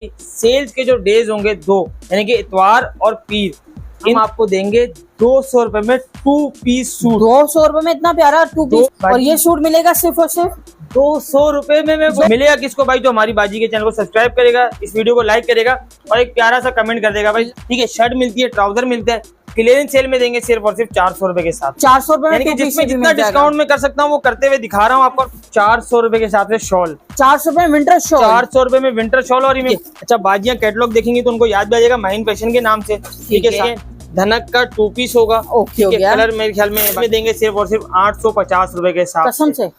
Sales के जो days होंगे दो, यानी कि इतवार और पीर, हम आपको देंगे 200 रुपए में 2 पीस सूट। 200 रुपए में इतना प्यारा 2 पीस, और ये सूट मिलेगा सिर्फ और सिर्फ 200 रुपए में मिलेगा। किसको भाई? जो हमारी बाजी के चैनल को सब्सक्राइब करेगा, इस वीडियो को लाइक करेगा और एक प्यारा सा कमेंट कर देगा भाई। ठीक है, शर्ट मिलती है, ट्राउजर मिलता है, क्लियरेंस सेल में देंगे सिर्फ और सिर्फ 400 रुपए के साथ। 400 रुपए में जिसमें जितना डिस्काउंट में कर सकता हूँ वो करते हुए दिखा रहा हूँ आपको। 400 रुपए के साथ में शॉल, 400 रुपए में विंटर शॉल, 400 रुपए में विंटर शॉल। और अच्छा, बाजियां कैटलॉग देखेंगी तो उनको याद भी आ जाएगा माहिन फैशन के नाम से। ठीक है, धनक का 2 पीस होगा। ओके हो गया। कलर मेरे ख्याल में देंगे सिर्फ और सिर्फ 850 रुपए के साथ। कसम से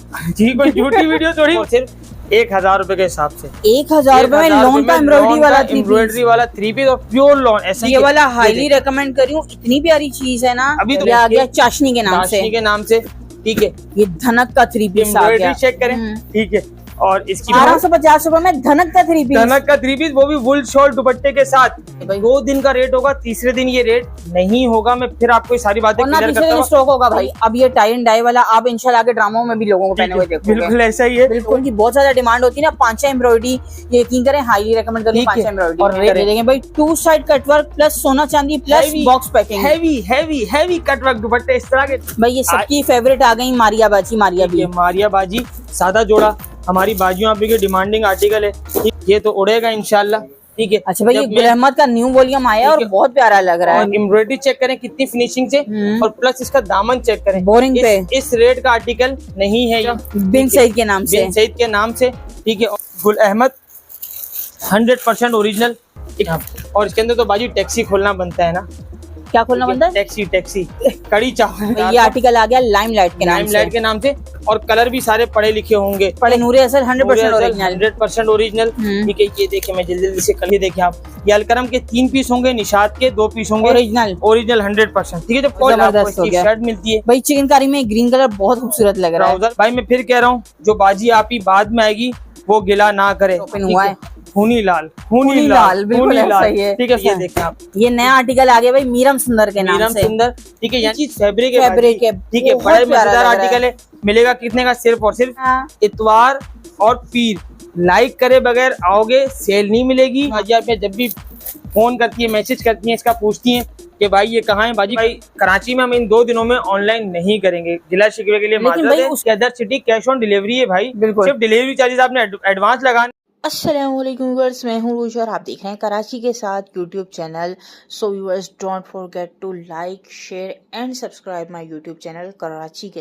जी, कोई झूठी वीडियो थोड़ी। सिर्फ 1000 रुपए के हिसाब से 1000 रुपए में लॉन का एम्ब्रॉयडरी वाला 3 पीस और प्योर लॉन। ऐसा ये वाला हाईली रेकमेंड करी हूँ, इतनी प्यारी चीज है ना। अभी तो आ गया चाशनी के नाम से। ठीक है, ये धनक का 3 पीस आ गया। चेक करें। ठीक है, और इसकी 1250 रुपए में धनक का 3 पीस, धनक का 3 पीस, वो भी वुल शॉल दुपट्टे के साथ। 2 दिन का रेट होगा, तीसरे दिन ये रेट नहीं होगा। मैं फिर आपको ये सारी बातें क्लियर करता हूं। स्टॉक होगा भाई। अब ये टाई एंड डाई वाला आप इंशाल्लाह के ड्रामों में भी लोगों को पहने हुए देखोगे। बिल्कुल ऐसा ही है। बिल्कुल, उनकी बहुत ज्यादा डिमांड होती है ना। 5 एम्ब्रॉयडरी, ये यकीन करें हाईली रेकमेंड करूँ 5 एम्ब्रॉयडरी। और रेट देंगे भाई 2 साइड कटवर्क प्लस सोना चांदी plus box packing, heavy cutwork दुपट्टे इस तरह के। भाई ये सबकी फेवरेट आ गई मारिया बाजी। सादा जोड़ा हमारी बाजियों आप की डिमांडिंग आर्टिकल है। ये तो उड़ेगा इंशाल्लाह। ठीक है। अच्छा भाई, ये गुल अहमद का न्यू वॉल्यूम आया और बहुत प्यारा लग रहा है। एम्ब्रॉयडरी चेक करें कितनी फिनिशिंग से, और प्लस इसका दामन चेक करें। बोरिंग पे इस रेट का आर्टिकल नहीं है। बिन सईद के नाम से। ठीक है, गुल अहमद 100% ओरिजिनल। और इसके अंदर तो बाजी टैक्सी खोलना बनता है ना। क्या खोलना बनता है? टैक्सी कड़ी चावल। ये आर्टिकल आ गया लाइमलाइट के नाम से। और कलर भी सारे पढ़े लिखे होंगे। नूरे असल 100% ओरिजिनल। ठीक है, ये देखिए मैं जल्दी से कर देखिए आप। ये अलकरम के 3 पीस होंगे, निशात के 2 पीस होंगे ओरिजिनल 100%। ठीक है, जो शर्ट मिलती है भाई चिकनकारी में ग्रीन कलर बहुत खूबसूरत लग रहा है। भाई मैं फिर कह रहा हूँ, जो बाजी आप ही बाद में आएगी वो गिला ना करे। खूनी लाल बिल्कुल सही है। ठीक है, ये देखें आप, ये नया आर्टिकल आ गया भाई मीरम सुंदर के नाम से। ठीक है, ये फैब्रिक है। ठीक है, बड़ा मजेदार आर्टिकल है। मिलेगा कितने का? सिर्फ और सिर्फ इतवार और पीर। लाइक करे बगैर आओगे सेल नहीं मिलेगी। बाजी आप जब भी फोन करती है, मैसेज करती है, इसका पूछती है कि भाई ये कहाँ है बाजी। भाई कराची में हम इन 2 दिनों में ऑनलाइन नहीं करेंगे, जिला शिकवे के लिए माजरत है। उसके other city cash on delivery है भाई। सिर्फ डिलीवरी चार्जेस आपने एडवांस लगाने। अस्सलामुअलैकुम व्यूअर्स, मैं हूँ रूज और आप देख रहे हैं कराची के साथ YouTube channel. So viewers, don't forget to like, share and subscribe my YouTube channel Karachi के।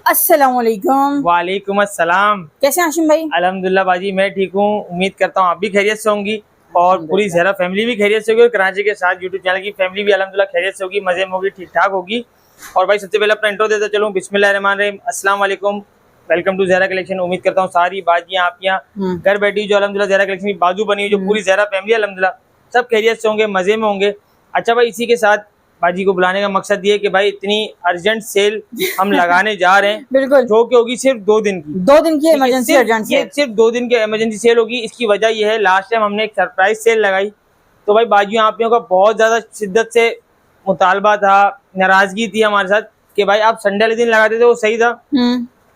अस्सलामुअलैकुम। वालेकुम अस्सलाम। कैसे हैं हाशिम भाई? अल्हम्दुलिल्लाह बाजी, मैं ठीक हूँ। उम्मीद करता हूँ आप भी खैरियत से होंगी और पूरी ज़हरा फैमिली भी खैरियत से होगी, और कराची के साथ यूट्यूब चैनल की फैमिली भी अल्हम्दुलिल्लाह खैरियत से होगी, मजे में होगी, ठीक ठाक होगी। और भाई सबसे पहले अपना इंट्रो देता चलूँ। बिस्मिल्लाहिर्रहमानिर्रहीम, अस्सलाम वालेकुम, वेलकम टू ज़हरा कलेक्शन। उम्मीद करता हूँ सारी बाजियाँ आप यहाँ घर बैठी जो अल्हम्दुलिल्लाह ज़हरा कलेक्शन की बाजू बनी हुई, जो पूरी ज़हरा फैमिली अल्हम्दुलिल्लाह सब खैरियत से होंगे, मजे में होंगे। अच्छा भाई, इसी के साथ बाजी को बुलाने का मकसद ये है कि भाई इतनी अर्जेंट सेल हम लगाने जा रहे हैं। बिल्कुल, जो कि होगी सिर्फ 2 दिन की, 2 दिन की इमरजेंसी अर्जेंट सेल। सिर्फ 2 दिन की इमरजेंसी सेल होगी। इसकी वजह यह है, लास्ट टाइम हमने एक सरप्राइज सेल लगाई तो भाई बाजियों आप का बहुत ज्यादा शिद्दत से मुतालबा था, नाराजगी थी हमारे साथ कि भाई आप संडे वाले दिन लगाते थे वो सही था,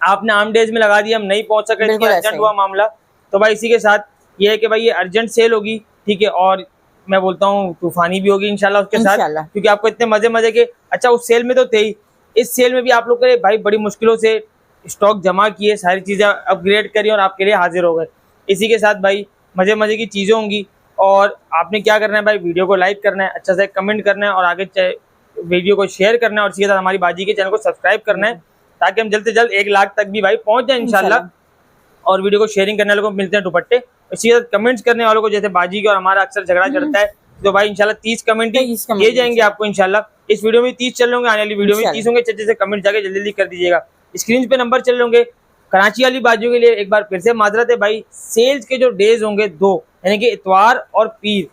आपने आम डेज में लगा दिया, हम नहीं पहुंच सके, अर्जेंट हुआ मामला। तो भाई इसी के साथ ये है कि भाई ये अर्जेंट सेल होगी। ठीक है, और मैं बोलता हूँ तूफानी भी होगी इंशाल्लाह उसके साथ, क्योंकि आपको इतने मजे के। अच्छा, उस सेल में तो थे ही, इस सेल में भी आप लोग के भाई बड़ी मुश्किलों से स्टॉक जमा किए, सारी चीजें अपग्रेड करी और आपके लिए हाजिर हो गए। इसी के साथ भाई मजे की चीजें होंगी, और आपने क्या करना है भाई, वीडियो को लाइक करना है, अच्छा से कमेंट करना है, और आगे वीडियो को शेयर करना है, और इसी के साथ हमारी बाजी के चैनल को सब्सक्राइब करना है, ताकि हम जल्द से जल्द 1 लाख तक भी भाई पहुंच जाए इंशाल्लाह। और वीडियो को शेयरिंग करने वालों को मिलते हैं दुपट्टे, इसी के साथ कमेंट्स करने वालों को, जैसे बाजी के और हमारा अक्सर झगड़ा चलता है, तो भाई इंशाल्लाह 30 कमेंट ये जाएंगे आपको इंशाल्लाह। इस वीडियो में 30 चल रहे होंगे, आने वाली वीडियो में 30 होंगे। अच्छे से कमेंट जाके जल्दी कर दीजिएगा। स्क्रीन पे नंबर चल रहे होंगे। कराची वाली बाजियों के लिए एक बार फिर से माजरत है भाई, सेल्स के जो डेज होंगे 2, यानी कि इतवार और पीर,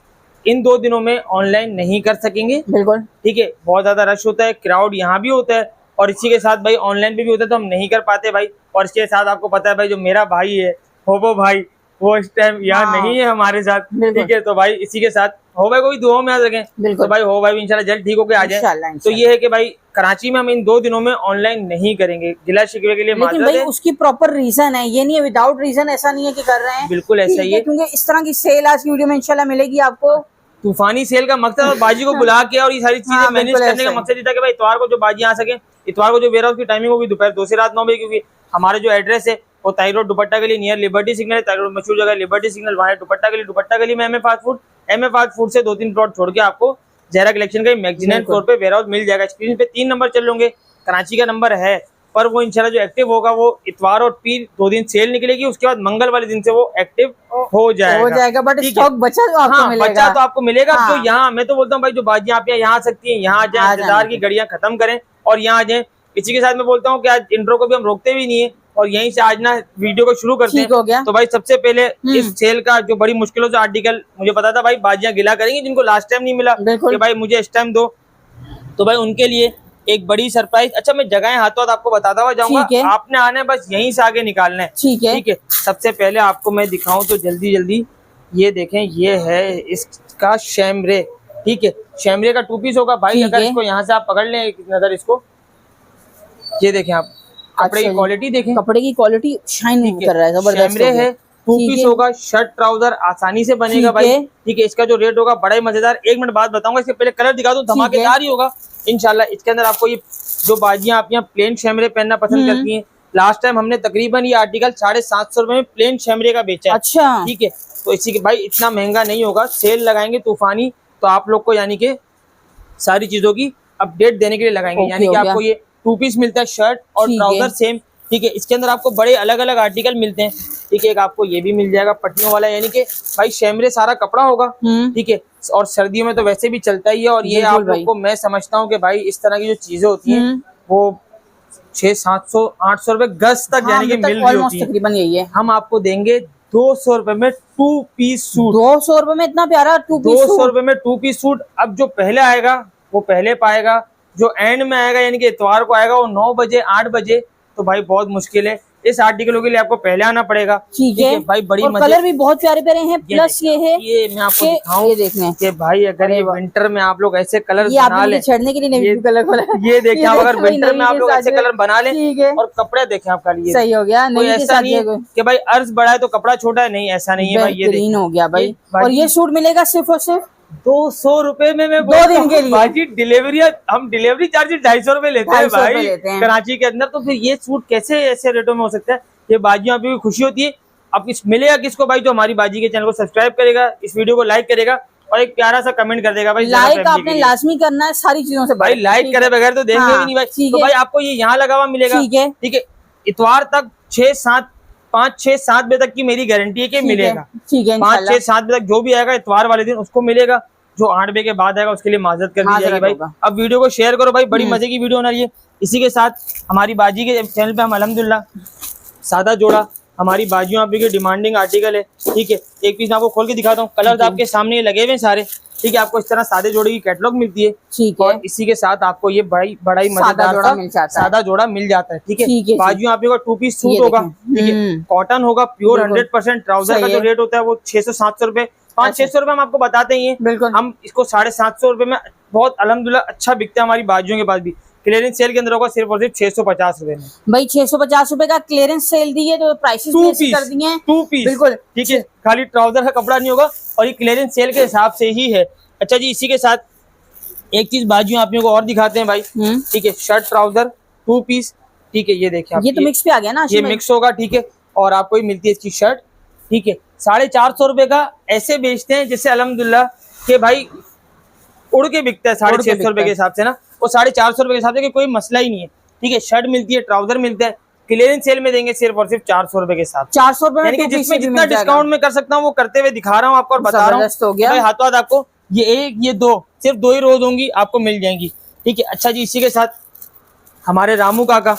इन 2 दिनों में ऑनलाइन नहीं कर सकेंगे। बिल्कुल ठीक है, बहुत ज्यादा रश होता है, क्राउड यहाँ भी होता है, और इसी के साथ भाई ऑनलाइन पे भी होता है, तो हम नहीं कर पाते भाई। और इसके साथ आपको पता है भाई, जो मेरा भाई है होबो भाई, वो इस टाइम यहाँ नहीं है हमारे साथ। ठीक है, तो भाई इसी के साथ हो भाई को भी दुआओं में याद रखें। तो भाई हो भाई इंशाल्लाह जल्द ठीक होके आ जाए। तो ये है कि भाई कराची में हम इन 2 दिनों में ऑनलाइन नहीं करेंगे, गिला शिकवे के लिए लेकिन माजरत भाई है। उसकी प्रॉपर रीजन है, ये नहीं है विदाउट रीजन, ऐसा नहीं है कि कर रहे हैं, बिल्कुल ऐसा ही है, क्योंकि इस तरह की सेल आज की वीडियो में इंशाल्लाह मिलेगी आपको। तूफानी सेल का मकसद और बाजी को बुला के और ये सारी चीजें हाँ, मैनेज बिल्कुल करने का ऐसा ही। मकसद ये था कि भाई इतवार को जो बाजी आ सके, इतवार को जो वेयर हाउस की टाइमिंग होगी दोपहर 2 से रात 9 बजे, क्योंकि हमारे जो एड्रेस है वो ताई रोड दुपट्टा के लिए नियर लिबर्टी सिग्नल है। ताई रोड मशहूर जगह लिबर्टी सिग्नल, वहाँ दुपट्टा के लिए, दुपट्टा के लिए में एम ए फास्ट फूड से 2-3 प्लॉट छोड़ के आपको जहरा कलेक्शन का मैगजीन फ्लोर पे वेयर हाउस मिल जाएगा। स्क्रीन पे 3 नंबर चल होंगे, कराची का नंबर है, पर वो इंशाल्लाह जो एक्टिव होगा वो इतवार और पीर 2 दिन सेल निकलेगी, उसके बाद मंगल वाले दिन से वो एक्टिव हो जाएगा। बट ठीक है। स्टॉक बचा तो आपको हाँ, मिलेगा। बच्चा तो आपको मिलेगा। हाँ। तो यहाँ मैं तो बोलता हूँ भाई जो बाजियां आप यहाँ आ सकती हैं, यहाँ आ जाए, इंतजार की घड़ियां खत्म करें और यहाँ आ जाए। इसी के साथ मैं बोलता हूँ कि आज इंट्रो को भी हम रोकते भी नहीं है और यहीं से आज ना वीडियो को शुरू करते ठीक हो गया। हैं। तो भाई सबसे पहले इस सेल का जो बड़ी मुश्किलों से आर्टिकल मुझे पता था भाई बाजियां गिला करेंगे जिनको लास्ट टाइम नहीं मिला कि भाई मुझे इस टाइम दो, तो भाई उनके लिए एक बड़ी सरप्राइज। अच्छा मैं जगह हाथों हाथ आपको बताता हुआ जाऊंगा, आपने आना है बस यहीं से आगे निकालना है। ठीक है। सबसे पहले आपको मैं दिखाऊं तो जल्दी जल्दी ये देखें, ये है इसका शैमरे। ठीक है, शैमरे का 2 पीस होगा भाई। अगर इसको यहाँ से आप पकड़ लें एक नजर, इसको ये देखें आप, कपड़े की क्वालिटी देखें, कपड़े की क्वालिटी शाइन कर रहा है, जबरदस्त शैमरे है। 2 पीस होगा, शर्ट ट्राउजर आसानी से बनेगा भाई। ठीक है, इसका जो रेट होगा बड़ा ही मजेदार, 1 मिनट बाद बताऊंगा। इसके पहले कलर दिखा दूं, धमाकेदार ही होगा इंशाल्लाह। इसके अंदर आपको ये जो बाजियां आप यहाँ प्लेन शैमरे पहनना पसंद करती हैं, लास्ट टाइम हमने तकरीबन ये आर्टिकल 750 रुपए में प्लेन शैमरे का बेचा है। अच्छा, ठीक है, तो इसी के भाई इतना महंगा नहीं होगा, सेल लगाएंगे तूफानी, तो आप लोग को यानी कि सारी चीजों की अपडेट देने के लिए लगाएंगे। यानी कि आपको ये 2 पीस मिलता है, शर्ट और ट्राउजर सेम। ठीक है, इसके अंदर आपको बड़े अलग अलग आर्टिकल मिलते हैं। ठीक है, एक आपको ये भी मिल जाएगा पट्टियों वाला, यानी कि भाई शैमरे सारा कपड़ा होगा। ठीक है, और सर्दियों में तो वैसे भी चलता ही है। और ये आप लोग को मैं समझता हूँ कि भाई इस तरह की जो चीजें होती हैं वो 600-700-800 रुपए गज तक यानी कि मिल रही होती है। तकरीबन यही है। हम आपको देंगे 200 रुपए में 2 पीस सूट। 200 रुपए में इतना प्यारा 2 पीस सूट। 200 रुपए में 2 पीस सूट। अब जो पहले आएगा वो पहले पाएगा, जो एंड में आएगा यानी कि इतवार को आएगा वो 9 बजे 8 बजे, तो भाई बहुत मुश्किल है। इस आर्टिकलों के लिए आपको पहले आना पड़ेगा। ठीक है भाई, बड़ी और कलर भी बहुत प्यारे प्यारे हैं। प्लस ये है, ये मैं आपको दिखाऊं, ये देखने कि भाई अगर ये विंटर में आप लोग ऐसे कलर बना ले, छेड़ने के लिए नेवी ब्लू कलर खोला, ये देखें आप, अगर विंटर में आप लोग ऐसे कलर बना ले और कपड़ा देखें आपका, लिए सही हो गया। कोई ऐसा नहीं है कि भाई अर्ज बड़ा है तो कपड़ा छोटा है, नहीं ऐसा नहीं है भाई। ये ग्रीन हो गया भाई। और ये सूट मिलेगा सिर्फ और सिर्फ 200 रुपए में। मैं 2 दिन के लिए भाई डिलीवरी, हम डिलीवरी चार्जेस 250 रुपए लेते हैं भाई कराची के अंदर। तो फिर ये सूट कैसे ऐसे रेटों में हो सकता है? ये बाजियों पे भी खुशी होती है। अब इस मिलेगा किसको भाई? जो हमारी बाजी के चैनल को सब्सक्राइब करेगा, इस वीडियो को लाइक करेगा और एक प्यारा सा कमेंट कर देगा भाई। लाइक आपने लाजमी करना है सारी चीजों से भाई, लाइक करे बगैर तो देंगे भी नहीं भाई। तो भाई आपको ये यहाँ लगा हुआ मिलेगा। ठीक है, इतवार तक 5-6-7 बजे तक की मेरी गारंटी है कि मिलेगा। 5-6-7 बजे तक जो भी आएगा इतवार वाले दिन उसको मिलेगा। जो 8 बजे के बाद आएगा उसके लिए माजरत कर दी जाएगी भाई। अब वीडियो को शेयर करो भाई, बड़ी मजे की वीडियो होना रही है। इसी के साथ हमारी बाजी के चैनल पे हम अल्हम्दुलिल्लाह सादा जोड़ा, हमारी बाजियों आपकी डिमांडिंग आर्टिकल है। ठीक है, एक पीस मैं आपको खोल के दिखाता हूँ, कलर्स आपके सामने लगे हुए हैं सारे। ठीक है, आपको इस तरह सादे जोड़े की कैटलॉग मिलती है। ठीक है, और इसी के साथ आपको ये बड़ा ही मजेदार सादा जोड़ा मिल जाता है। ठीक है, बाजियों आपको 2 पीस सूट होगा। ठीक है, कॉटन होगा प्योर 100%। ट्राउजर का जो रेट होता है वो 600-700 रुपए, 500-600 रुपए हम आपको बताते ही हैं। हम इसको 750 रुपए में बहुत अल्हम्दुलिल्लाह अच्छा बिकता है हमारी बाजियों के पास भी। क्लियरेंस सेल के अंदर होगा सिर्फ और सिर्फ 650 रुपए में। भाई 650 रुपए का क्लियरेंस सेल दी है, तो प्राइसेस कर दिए हैं 2 पीस। बिल्कुल ठीक है, खाली ट्राउजर का कपड़ा नहीं होगा और ये क्लियरेंस सेल के हिसाब से ही है। अच्छा जी, इसी के साथ एक चीज बाजियों आप लोगों को और दिखाते हैं भाई। ठीक है, शर्ट ट्राउजर 2 पीस। ठीक है, ये देखिए ये तो मिक्स पे आ गया ना, ये मिक्स होगा। ठीक है, और आपको ही मिलती है इसकी शर्ट। ठीक है, 450 रुपए का ऐसे बेचते हैं जैसे अल्हम्दुलिल्लाह के भाई उड़ के बिकता है 650 रुपए के हिसाब से ना, वो 450 रुपए के हिसाब से कोई मसला ही नहीं है। ठीक है, शर्ट मिलती है, ट्राउजर मिलता है, क्लियरेंस सेल में देंगे सिर्फ और सिर्फ 400 रुपए के साथ। 400 रुपए में जिसमें जितना डिस्काउंट में कर सकता हूँ वो करते हुए दिखा रहा हूँ आपको और बता रहा हूँ भाई। हाथों हाथ आपको ये एक ये दो, सिर्फ 2 ही रोज होंगी, आपको मिल जाएंगी। ठीक है, अच्छा जी, इसी के साथ हमारे रामू काका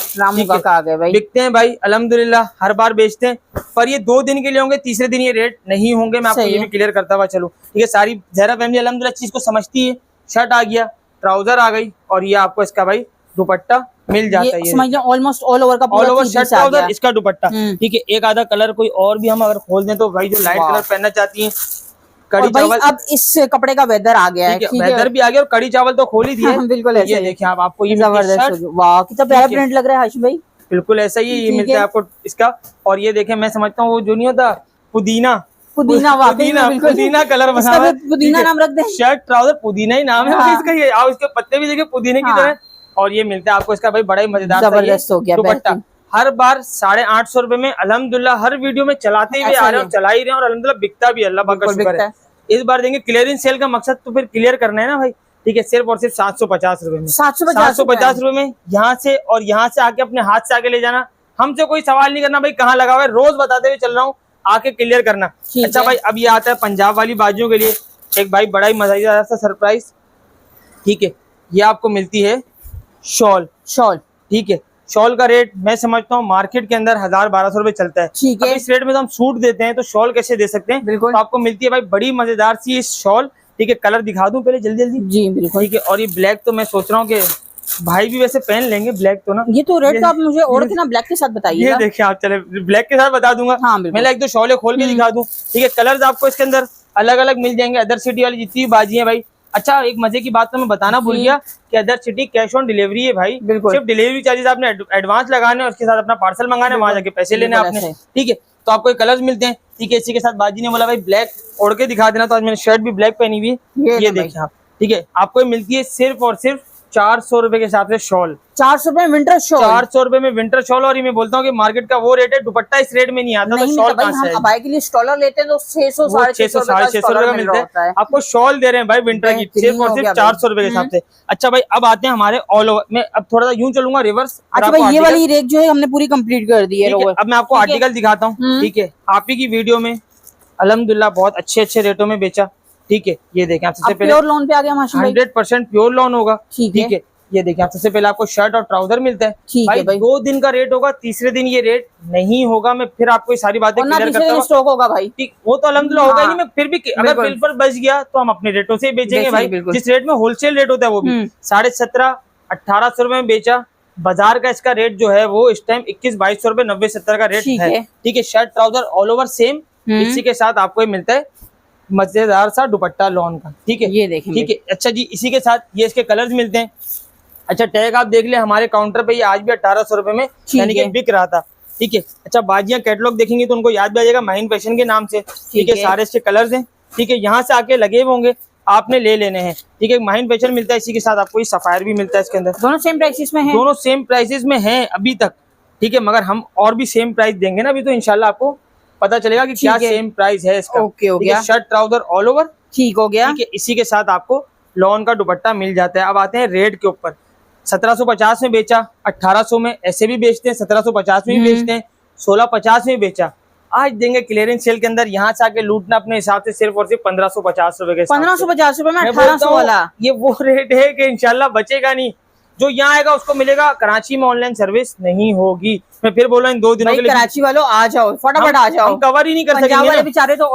आ गए भाई, बिकते हैं भाई अल्हम्दुलिल्लाह, हर बार बेचते हैं, पर ये 2 दिन के लिए होंगे, तीसरे दिन ये रेट नहीं होंगे। मैं आपको ये भी क्लियर करता हुआ चलूं। ठीक है, सारी जहरा फैमिली अल्हम्दुलिल्लाह चीज को समझती है। शर्ट आ गया, ट्राउजर आ गई और ये आपको इसका भाई दुपट्टा मिल जाता है। समझ लो ऑलमोस्ट ऑल ओवर का ऑल ओवर शर्ट ट्राउजर, इसका दुपट्टा। ठीक है, एक आधा कलर कोई और भी हम अगर खोल दें तो भाई जो लाइट कलर पहनना चाहती हैं कड़ी और भाई चावल अब इस कपड़े का वेदर आ गया है, ठीक है, वेदर भी आ गया और कड़ी चावल तो खोल ही दिए। हाँ, बिल्कुल ऐसे ये ही। देखिए आप, आपको ये जबरदस्त शर्ट हो गया। वाह कितना प्यारा ठीक है। प्रिंट लग रहा है हाशिम भाई। बिल्कुल ऐसा ही ये ठीक मिलता है है। आपको इसका। और ये देखें, मैं समझता हूँ वो जो नहीं होता पुदीना, पुदीना, वाकई में बिल्कुल पुदीना कलर बना इसका हुआ है। भी पुदीना ठीक है, नाम रख दें। शर्ट ट्राउजर पुदीना ही नाम है भाई हाँ। इसका। ये आप इसके पत्ते भी देखिए पुदीने की हाँ। तरह। और ये मिलता है आपको इसका भाई बड़ा ही मजेदार सा ये जबरदस्त हो गया, दुपट्टा। बेहतरीन। हर बार 850 रुपए में अल्हम्दुलिल्लाह हर वीडियो में चलाते हुए ऐसा आ ही रहे हैं और चला ही रहे हैं और अल्हम्दुलिल्लाह बिकता भी, अल्लाह पाक का बिल्कुल शुक्र बिकता है। है। इस बार देंगे क्लियरिंग सेल का मकसद तो फिर क्लियर करना है ना भाई। ठीक है, सिर्फ और सिर्फ 750 रुपए में, 750 रुपए में यहाँ से और यहाँ से आके अपने हाथ से आके ले जाना। हमसे कोई सवाल नहीं करना भाई कहाँ लगा हुआ है, रोज बताते हुए चल रहा हूँ, आके क्लियर करना। ठीक अच्छा है। भाई, अब ये आता है पंजाब वाली बाजुओं के लिए एक भाई बड़ा ही मजेदार सा सरप्राइज। ठीक है, ये आपको मिलती है शॉल। शॉल ठीक है, शॉल का रेट मैं समझता हूँ मार्केट के अंदर 1000-1200 रुपए चलता है। ठीक है। अब इस रेट में तो हम सूट देते हैं तो शॉल कैसे दे सकते हैं। बिल्कुल। तो आपको मिलती है भाई बड़ी मजेदार सी शॉल। ठीक है, कलर दिखा दूं पहले जल्दी जल्दी। जी बिल्कुल। ठीक है, और ये ब्लैक तो मैं सोच रहा हूँ कि भाई भी वैसे पहन लेंगे ब्लैक तो ना। ये तो रेड तो आप मुझे और के ना ब्लैक के साथ ये बताइएगा। देखिए आप, चले ब्लैक के साथ बता दूंगा। हाँ, बिल्कुल। मैं एक दो शॉले खोल के दिखा दूं। ठीक है, कलर्स आपको इसके अंदर अलग अलग मिल जाएंगे। अदर सिटी वाली जितनी भी बाजी है भाई। अच्छा, एक मजे की बात तो मैं बताना भूल गया कि other city cash on delivery है भाई। बिल्कुल। सिर्फ डिलीवरी चार्जेस आपने एडवांस लगाने और उसके साथ अपना पार्सल मंगाने, वहां जाके पैसे लेने बिल्कुल आपने। ऐसे। ठीक है, तो आपको ये कलर्स मिलते हैं। ठीक है, इसी के साथ बाजी ने बोला भाई ब्लैक ओढ़ के दिखा देना, तो आज मैंने शर्ट भी ब्लैक पहनी हुई है। ये देखिए आप। ठीक है, आपको ये मिलती है सिर्फ और सिर्फ 400 रुपए के हिसाब से शॉल। 400 रुपए विंटर शॉल। 400 रुपए में विंटर शॉल। और ये मैं बोलता हूँ कि मार्केट का वो रेट है, दुपट्टा इस रेट में नहीं आता। नहीं तो शॉल भाई, कहाँ से हम आएगी? अबाई के लिए स्टॉलर लेते हैं तो 600 600 साढ़े 600 रुपए का मिलता है। आपको शॉल दे रहे हैं भाई विंटर की बेहतरीन सिर्फ और हो सिर्फ गया 400 रुपए के हिसाब से। अच्छा भाई, अब आते हैं हमारे ऑल ओवर। मैं अब थोड़ा सा यूं चलूंगा रिवर्स। अच्छा भाई, ये वाली रेक जो है हमने पूरी कंप्लीट कर दी है। अब मैं आपको आर्टिकल दिखाता हूँ। ठीक है, आप ही की वीडियो में अल्हम्दुलिल्लाह बहुत अच्छे अच्छे रेटों में बेचा। ठीक है, ये देखें आप सबसे पहले प्योर लोन पे आ गया माशाल्लाह। 100% प्योर लॉन होगा। ठीक ठीक है, ये देखिए आप सबसे पहले आपको शर्ट और ट्राउजर मिलता है। ठीक है भाई। 2 दिन का रेट होगा, तीसरे दिन ये रेट नहीं होगा। मैं फिर आपको ये सारी बातें और ना क्लियर तीसरे करता दिन हूँ। स्टॉक होगा भाई। ठीक, वो तो अल्हम्दुलिल्लाह होगा ही नहीं। हाँ। मैं फिर भी अगर बिल्कुल। बिल पर बच गया तो हम अपने रेटों से ही बेचेंगे बेचेंगे, भाई। बिल्कुल। जिस रेट में होलसेल रेट होता है वो भी 1750-1800 रुपए में बेचा। बाजार का इसका रेट जो है वो इस टाइम 21-2200 रुपए 90-70 का रेट ठीक है। है। ठीक है, shirt trouser all over same. इसी के साथ आपको ये मिलता है मजेदार सा दुपट्टा लॉन का। ठीक है, ये देखें ठीक है। अच्छा जी, इसी के साथ ये इसके कलर्स मिलते हैं। अच्छा, टैग आप देख ले हमारे काउंटर पे ये आज भी 1800 रुपए में यानी कि बिक रहा था। ठीक है, अच्छा बाजियां कैटलॉग देखेंगे तो उनको याद भी आ जाएगा माहिन फैशन के नाम से। ठीक है, सारे इसके कलर्स हैं। ठीक है, यहाँ से आके लगे होंगे, आपने ले लेने हैं। ठीक है, माहिन फैशन मिलता है। इसी के साथ आपको ये सफायर भी मिलता है इसके अंदर। दोनों सेम प्राइसेस में है। दोनों सेम प्राइसेस में हैं अभी तक। ठीक है, मगर हम और भी सेम प्राइस देंगे ना अभी, तो इंशाल्लाह आपको पता चलेगा कि क्या सेम प्राइस है इसका। ओके हो गया। Shirt trouser all over. ठीक हो गया। ठीक है, इसी के साथ आपको लॉन का दुपट्टा मिल जाता है। अब आते हैं रेट के ऊपर। 1750 में बेचा, 1800 में ऐसे भी बेचते हैं, 1750 में भी बेचते हैं, 1650 में बेचा। आज देंगे क्लियरेंस सेल के अंदर, यहाँ से आके लूटना अपने हिसाब से सिर्फ और सिर्फ 1550 रुपए के। 1550 रुपए में मैं 1800 बोलता हूँ, वाला। ये वो रेट है कि इंशाल्लाह बचेगा नहीं। जो यहाँ आएगा उसको मिलेगा। कराची में ऑनलाइन सर्विस नहीं होगी। मैं फिर बोल रहा हूँ इन 2 दिनों भाई के लिए कराची वालों आ जाओ, फटाफट आ जाओ। हम कवर ही नहीं कर पंजाब सकेंगे वाले ना। बेचारे तो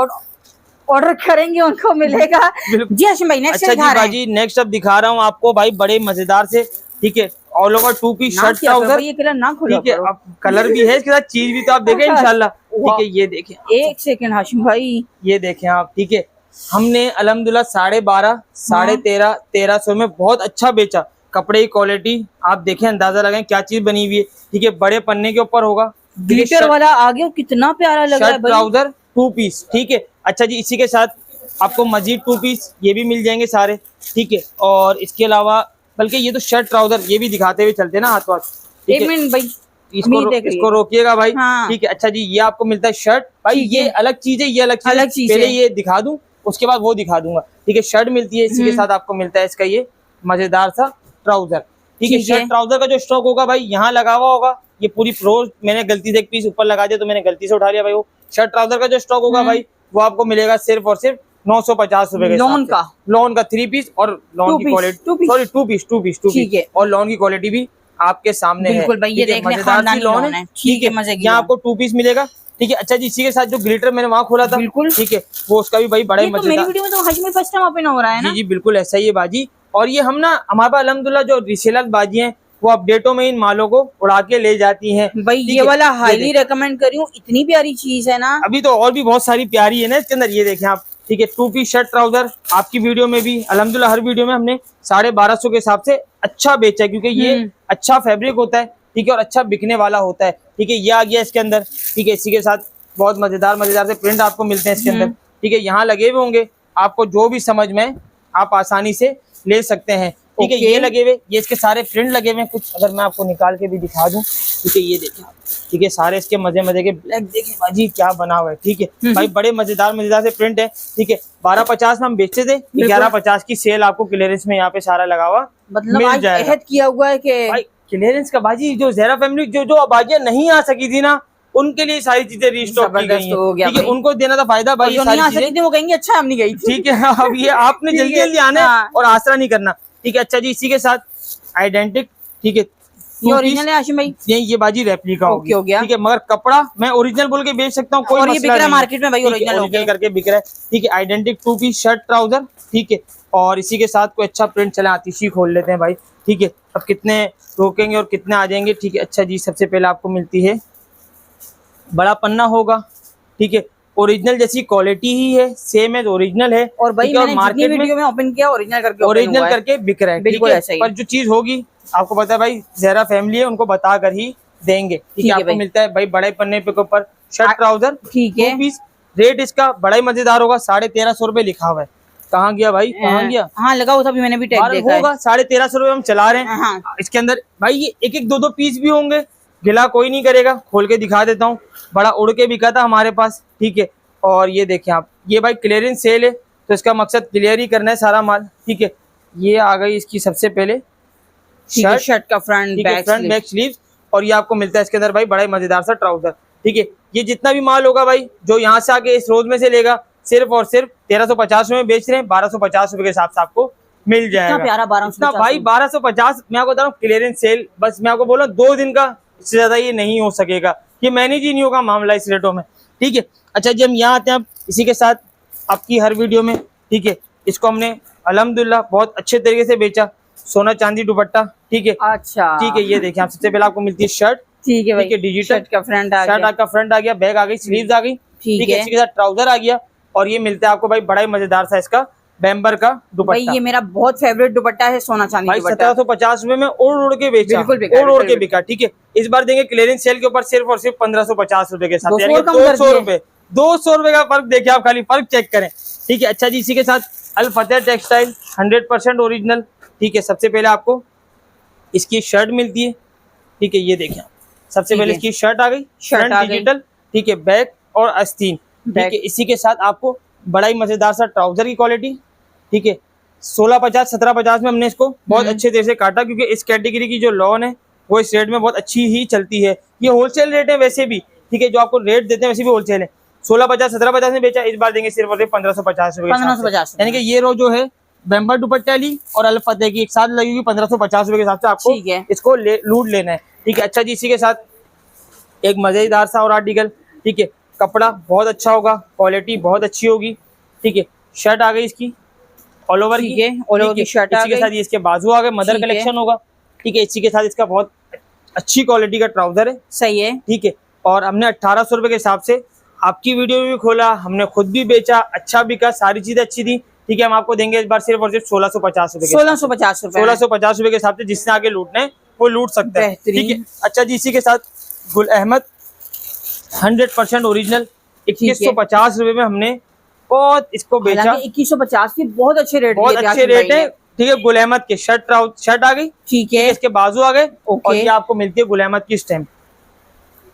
ऑर्डर करेंगे उनको मिलेगा। बिल्कुल। जी हाशिम भाई, नेक्स्ट अच्छा दिखा जी रहे हैं। बाजी, नेक्स्ट अब दिखा रहा हूँ आपको भाई बड़े मजेदार से। ठीक है, ऑल ओवर 2 पीस ना शर्ट किया करो ट्राउजर। भाई, ये कलर ना खोलो ठीक है, करो। अब कलर भी है इसके साथ, चीज भी तो आप देखें इंशाल्लाह। ठीक है, ये देखें, एक सेकंड हाशिम भाई, ये देखें आप। ठीक है, हमने अल्हम्दुलिल्लाह 12.5, 13.5, 1300 में बहुत अच्छा बेचा। कपड़े की क्वालिटी आप देखें, अंदाजा लगाएं क्या चीज बनी हुई है। ठीक है, बड़े पन्ने के ऊपर होगा। ग्लिटर वाला आ गया, कितना प्यारा लग रहा है शर्ट भाई। Trouser 2 piece. ठीक है, अच्छा जी, इसी के साथ आपको मजीद 2 पीस ये भी मिल जाएंगे सारे। ठीक है, और इसके अलावा बल्कि ये तो शर्ट ट्राउजर ये भी दिखाते हुए चलते ना हाथ। ठीक एक है, मिनट भाई, इसको रोकिएगा भाई। हाँ। ठीक है, अच्छा जी, ये आपको मिलता है शर्ट भाई। ठीक ये है। अलग चीज है, ये अलग चीज है। अलग चीज पहले है। ये दिखा दूं, उसके बाद वो दिखा दूंगा। ठीक है, शर्ट मिलती है, इसी के साथ आपको मिलता है इसका ये मजेदार सा ट्राउजर। ठीक है, ठीक है। शर्ट ट्राउजर का जो स्टॉक होगा भाई यहाँ लगा हुआ होगा। ये पूरी प्रो मैंने गलती से एक पीस ऊपर लगा दिया तो मैंने गलती से उठा लिया भाई। वो शर्ट ट्राउजर का जो स्टॉक होगा भाई वो आपको मिलेगा सिर्फ और सिर्फ 950 रुपए के लॉन का। लॉन का 3 पीस और लॉन की क्वालिटी, सॉरी 2 पीस ठीक है। और लॉन की क्वालिटी भी आपके सामने है। बिल्कुल भाई, ये ठीक है, देख ले, मजेदार सी खानदानी लॉन लॉन है। है। ठीक है, मजे की यहाँ लॉन। आपको 2 पीस मिलेगा। ठीक है, अच्छा जी, इसी के साथ जो ग्लिटर मैंने वहाँ खोला था, बिल्कुल। ठीक है, वो उसका भी भाई बड़ा ही ये तो मेरी मजेदार। वीडियो में तो हाशिम भाई फर्स्ट टाइम ओपन हो रहा है ना। जी जी बिल्कुल ऐसा ही है बाजी। और ये हम ना हमारे पास अल्हम्दुलिल्लाह जो रिसेलर बाजी हैं वो अपडेटों में इन मालों को उड़ा के ले जाती हैं। भाई ठीक ये है, वाला ये हाईली देखिए। रेकमेंड करी हूँ, इतनी प्यारी चीज है ना। अभी तो और भी बहुत सारी प्यारी है ना इसके अंदर। ये देखें आप, ठीक है। 2 पीस शर्ट ट्राउजर आपकी वीडियो में भी अल्हम्दुलिल्लाह हर वीडियो में हमने 1250 के हिसाब से अच्छा बेचा है, क्योंकि ये अच्छा फैब्रिक होता है, ठीक है, और अच्छा बिकने वाला होता है, ठीक है। ये आ गया इसके अंदर, ठीक है। इसी के साथ बहुत मजेदार से प्रिंट आपको मिलते हैं इसके अंदर, ठीक है। यहाँ लगे हुए होंगे, आपको जो भी समझ में आप आसानी से ले सकते हैं, ठीक है। ये लगे हुए, ये इसके सारे प्रिंट लगे हुए हैं कुछ, अगर मैं आपको निकाल के भी दिखा दूं, ठीक है। ये देखिए, ठीक है, सारे इसके मजे के ब्लैक देखिए बाजी क्या बना हुआ है, ठीक है भाई। बड़े मजेदार से प्रिंट है, ठीक है। 1250 में हम बेचते थे, 1150 की सेल आपको क्लियरेंस में यहाँ पे सारा लगा हुआ मतलब मिल जाएगा। किया हुआ है कि भाई क्लियरेंस का बाजी, जो ज़हरा फैमिली जो बाजियां नहीं आ सकी थी ना, उनके लिए सारी चीजें रिस्टॉक की गई हैं, ठीक है। उनको देना था फायदा भाई, जो नहीं आ सकी थी वो कहेंगे अच्छा हम नहीं गई थी, ठीक है। अब ये आपने जल्दी आना है और आसरा नहीं करना, ठीक है। अच्छा जी, इसी के साथ आइडेंटिक, ठीक है, ये ओरिजिनल है आशिम भाई, ये बाजी रेप्लिका होगी, हो गया, ठीक है। मगर कपड़ा मैं ओरिजिनल बोल के बेच सकता हूँ, कोई और ये बिक रहा है मार्केट में भाई, ओरिजिनल करके बिक रहा है, ठीक है। आइडेंटिक 2 पीस शर्ट ट्राउजर, ठीक है। और इसी के साथ कोई अच्छा प्रिंट, चले आतिशी खोल लेते हैं भाई, ठीक है। अब कितने रोकेंगे और कितने आ जाएंगे, ठीक है। अच्छा जी, सबसे पहले आपको मिलती है बड़ा पन्ना होगा, ठीक है। ओरिजिनल जैसी क्वालिटी ही है, सेम है, ओरिजिनल है, और भाई मैंने मार्केट वीडियो में ओपन किया ओरिजिनल करके बिक रहा है, बिल्कुल ऐसा ही। पर जो चीज होगी आपको पता है भाई, ज़हरा फैमिली है, उनको बता कर ही देंगे, ठीक है। आपको मिलता है भाई बड़े पन्ने पे ऊपर शर्ट ट्राउजर, ठीक है। 2 पीस, रेट इसका बड़ा ही मजेदार होगा, 1350 रुपए लिखा हुआ है। कहाँ गया भाई, कहाँ गया? हाँ लगा हुआ था, भी मैंने भी टैग देखा होगा 1350 रुपए हम चला रहे हैं। हाँ। इसके अंदर भाई ये एक 2 पीस भी होंगे, गिला कोई नहीं करेगा। खोल के दिखा देता हूँ, बड़ा उड़ के बिका था हमारे पास, ठीक है। और ये देखें आप, ये भाई क्लियरेंस सेल है, तो इसका मकसद क्लियर ही करना है सारा माल, ठीक है। ये आ गई इसकी सबसे पहले शर्ट का फ्रंट बैक स्लीव, और ये आपको मिलता है इसके अंदर भाई बड़ा ही मजेदार सा ट्राउजर, ठीक है। ये जितना भी माल होगा भाई, जो यहाँ से आके इस रोज में से लेगा, सिर्फ और सिर्फ 1350 में बेच रहे हैं, 1250 रुपए के हिसाब से आपको मिल जाएगा। प्यारा 1250 भाई 1250, मैं आपको बता रहा हूँ क्लियरेंस सेल, बस मैं आपको बोल रहा हूँ 2 दिन का, इससे ज्यादा ये नहीं हो सकेगा, ये मैनेज ही नहीं होगा मामला इस रेटों में, ठीक है। अच्छा जी, हम यहाँ आते हैं, इसी के साथ आपकी हर वीडियो में, ठीक है, इसको हमने अल्हम्दुलिल्लाह बहुत अच्छे तरीके से बेचा, सोना चांदी दुपट्टा, ठीक है। अच्छा, ठीक है, ये देखिए आप, सबसे पहले आपको मिलती है शर्ट, ठीक है भाई, डिजिटल शर्ट का फ्रंट आ गया, बैग आ गई, स्लीव्स आ गई, ठीक है। इसके साथ ट्राउजर आ गया, और ये मिलता है आपको भाई बड़ा ही मजेदार सा इसका बैम्बर का दुपट्टा। ये मेरा बहुत फेवरेट दुपट्टा है, सोना चांदी भाई 1750 रुपए में उड़ के बेचा, उड़ के बिका, ठीक है। इस बार देंगे क्लियरेंस सेल के ऊपर सिर्फ और सिर्फ 1550 रुपए के साथ, 200 रुपए, 200 रुपए का फर्क देखिए आप, खाली फर्क चेक करें, ठीक है। अच्छा जी, इसी के साथ अल फतेह टेक्सटाइल 100% ओरिजिनल, ठीक है। सबसे पहले आपको इसकी शर्ट मिलती है, ठीक है। ये देखिए, सबसे पहले इसकी शर्ट आ गई, शर्ट डिजिटल, ठीक है, बैक और आस्तीन, ठीक है। इसी के साथ आपको बड़ा ही मजेदार सा ट्राउजर की क्वालिटी, ठीक है। 1650 1750 में हमने इसको बहुत अच्छे तरह से काटा, क्योंकि इस कैटेगरी की जो लॉन है वो इस रेट में बहुत अच्छी ही चलती है। ये होलसेल रेट है वैसे भी, ठीक है, जो आपको रेट देते हैं वैसे भी होलसेल है। 1650 1750 में बेचा, इस बार देंगे सिर्फ और सिर्फ 1550 रुपए, 1550, यानी कि ये रो जो है बैम्बर दुपट्टा ली और अल फतेह की एक साथ लगेगी 1550 रुपए के हिसाब से आपको इसको लूट लेना है, ठीक है। अच्छा जी, इसी के साथ एक मजेदार सा और आर्टिकल, ठीक है। कपड़ा बहुत अच्छा होगा, क्वालिटी बहुत अच्छी होगी, ठीक है। शर्ट आ गई इसकी ऑल ओवर की, ऑल ओवर की शर्ट आ गई, इसी के साथ ये इसके बाजू आ गए, मदर कलेक्शन होगा, ठीक है। इसी के साथ इसका बहुत अच्छी क्वालिटी का ट्राउजर है, सही है, ठीक है। और हमने 1800 रुपए के हिसाब से आपकी वीडियो में भी खोला, हमने खुद भी बेचा, अच्छा बिका, सारी चीजें अच्छी थी, ठीक है। हम आपको देंगे इस बार सिर्फ और सिर्फ 1650 रुपए, 1650 रुपए के हिसाब से, जिसने आगे लूटना है वो लूट सकता है, ठीक है। अच्छा जी, इसी के साथ गुल अहमद 100% ओरिजिनल 2150 रुपए में हमने बहुत इसको बेचा, 2150 की बहुत अच्छे रेट, बहुत अच्छे रेट है, ठीक है। गुल अहमद के शर्ट आ गई, ठीक है, इसके बाजू आ गए, और ये आपको मिलती है गुल अहमद की स्टैम्प,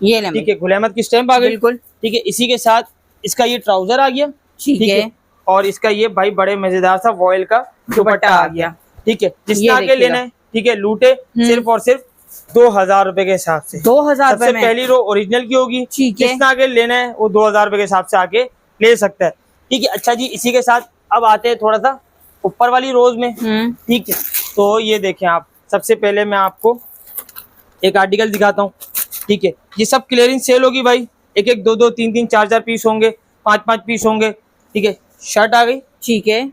ये ठीक है, गुल अहमद की स्टैम्प आ गई, बिल्कुल, ठीक है। इसी के साथ इसका ये ट्राउजर आ गया, ठीक है। और इसका ये भाई बड़े मजेदार सा वॉयल का दुपट्टा आ गया, ठीक है। जिसने आगे लेना है, ठीक है, लूटे सिर्फ और सिर्फ 2000 रुपए के हिसाब से, 2000 सबसे पहली रो ओरिजिनल की होगी, जिसने आगे लेना है वो 2000 रुपए के हिसाब से आगे ले सकता है, ठीक है। अच्छा जी, इसी के साथ अब आते हैं थोड़ा सा ऊपर वाली रोज में, ठीक है। तो ये देखें आप, सबसे पहले मैं आपको एक आर्टिकल दिखाता हूँ, ठीक है। ये सब क्लियरेंस सेल होगी भाई, 1 2 2 3 3 4 4 पीस होंगे, 5 5 पीस होंगे, ठीक है। शर्ट आ गई, ठीक है,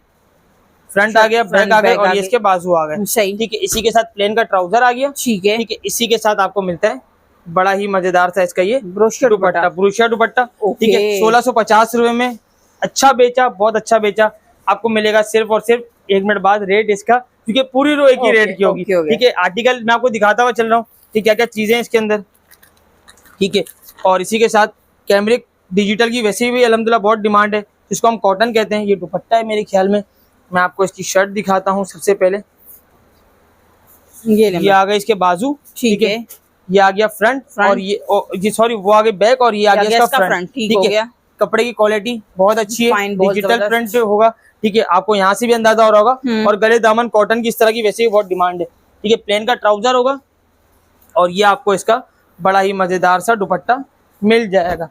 फ्रंट आ गया, बैक आ गया, और ये इसके बाजू आ गए, सही, ठीक है। इसी के साथ प्लेन का ट्राउजर आ गया, ठीक है, ठीक है। इसी के साथ आपको मिलता है बड़ा ही मजेदार सा इसका ये ब्रोशिया दुपट्टा, ठीक है। 1650 रुपए में अच्छा बेचा, बहुत अच्छा बेचा। आपको मिलेगा सिर्फ और सिर्फ 1 मिनट बाद रेट इसका, क्योंकि पूरी रो एक ही रेट की होगी। ठीक है, आर्टिकल मैं आपको दिखाता हुआ चल रहा हूँ कि क्या क्या चीजें हैं इसके अंदर। ठीक है, और इसी के साथ कैमरिक डिजिटल की वैसे भी अल्हम्दुलिल्लाह बहुत डिमांड है, जिसको हम कॉटन कहते हैं। ये दुपट्टा है मेरे ख्याल में। मैं आपको इसकी शर्ट दिखाता हूँ सबसे पहले। ये आ गए इसके बाजू। ठीक है, ये आ गया फ्रंट, और ये सॉरी वो आ गया बैक, और ये आ गया इसका फ्रंट। ठीक है, कपड़े की क्वालिटी बहुत अच्छी है, डिजिटल प्रिंट होगा। ठीक है, आपको यहाँ से भी अंदाजा हो रहा होगा। और गले दामन कॉटन की इस तरह की वैसे भी बहुत डिमांड है। ठीक है, प्लेन का ट्राउजर होगा, और ये आपको इसका बड़ा ही मजेदार सा दुपट्टा मिल जाएगा।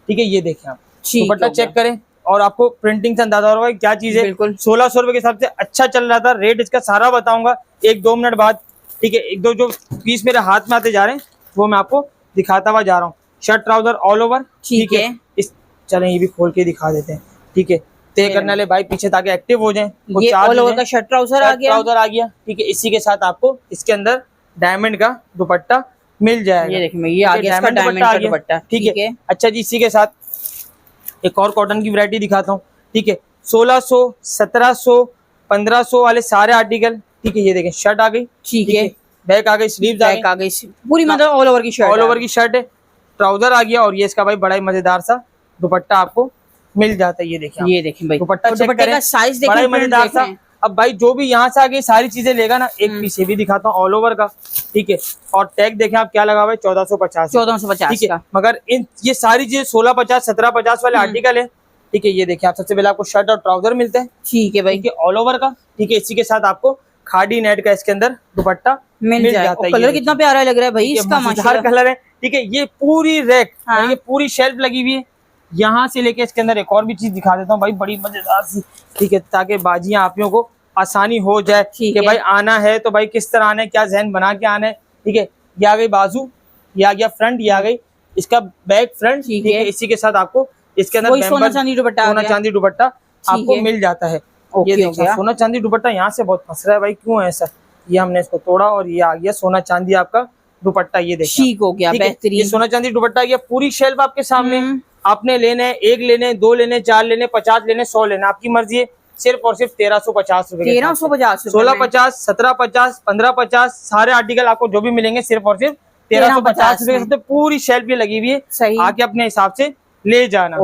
ठीक है, ये देखें आप दुपट्टा चेक करें, और आपको प्रिंटिंग से अंदाजा हो रहा है क्या चीज है। 1600 रुपए के हिसाब से अच्छा चल रहा था। रेट इसका सारा बताऊंगा 1-2 मिनट बाद। ठीक है, 1-2 जो पीस मेरे हाथ में आते जा रहे हैं वो मैं आपको दिखाता हुआ जा रहा हूँ। Shirt trouser all over. ठीक है, इस चलें ये भी खोल के दिखा देते हैं। ठीक है, तय करने वाले भाई पीछे ताकि एक्टिव हो जाएं। ये ऑल ओवर का शर्ट ट्राउजर आ गया। ठीक है, इसी के साथ आपको इसके अंदर डायमंड का दुपट्टा मिल जाएगा। ये देखिए, ये आ गया इसका डायमंड का दुपट्टा। ठीक है, अच्छा जी, इसी के साथ एक और कॉटन की वैरायटी दिखाता हूँ। ठीक है, 1600, 1700, 1500 वाले सारे आर्टिकल। ठीक है, ये देखें शर्ट आ गई। ठीक है, बैक आ गई, स्लीव्स आ गई, पूरी मतलब ऑल ओवर की शर्ट, ऑल ओवर की शर्ट है। ट्राउजर आ गया, और ये इसका भाई बड़ा ही मजेदार सा दुपट्टा आपको मिल जाता है। ये देखिए भाई दुपट्टा चेक करें, का साइज बड़ा ही मजेदार सा। अब भाई जो भी यहाँ से आगे सारी चीजें लेगा ना, एक पीस ये भी दिखाता हूँ ऑल ओवर का। ठीक है, और टैग देखें आप क्या लगा हुआ है, 1450। 1450। ठीक है, मगर ये सारी चीजें 1650, 1750 वाले आर्टिकल है। ठीक है, ये देखिए आप सबसे पहले आपको शर्ट और ट्राउजर मिलते हैं। ठीक है भाई, ऑल ओवर का। ठीक है, इसी के साथ आपको खादी नेट का इसके अंदर दुपट्टा मिल जाता है। कलर कितना प्यारा लग रहा है भाई इसका, माशाल्लाह कलर है। ठीक है, ये पूरी रैक, ये पूरी शेल्फ लगी हुई है। यहाँ से लेके इसके अंदर एक और भी चीज दिखा देता हूँ भाई, बड़ी मजेदार सी। ठीक है, ताकि बाजियां आपियों को आसानी हो जाए कि भाई आना है तो भाई किस तरह आना है, क्या जहन बना के आना है। ठीक है, ये आ गई बाजू, ये आ गया फ्रंट, ये आ गई इसका बैक फ्रंट। ठीक है, इसी के साथ आपको इसके अंदर सोना चांदी दुपट्टा आपको मिल जाता है। ये देखिए सोना चांदी दुपट्टा यहाँ से बहुत फंस रहा है भाई, क्यों ऐसा। ये हमने इसको तोड़ा, और ये आ गया सोना चांदी आपका दुपट्टा। ये देखिए ठीक हो गया, बेहतरीन। ये सोना चांदी दुपट्टा ये पूरी शेल्फ आपके सामने। आपने लेने हैं, 1 लेने, 2 लेने, 4 लेने, 50 लेने, 100 लेने, आपकी मर्जी है। सिर्फ और सिर्फ 1350 रुपए, 1350, 1650, 1750, 1550 सारे आर्टिकल आपको जो भी मिलेंगे सिर्फ और सिर्फ 1350 रुपए के। पूरी शेल्फ ये लगी हुई है, आके अपने हिसाब से ले जाना।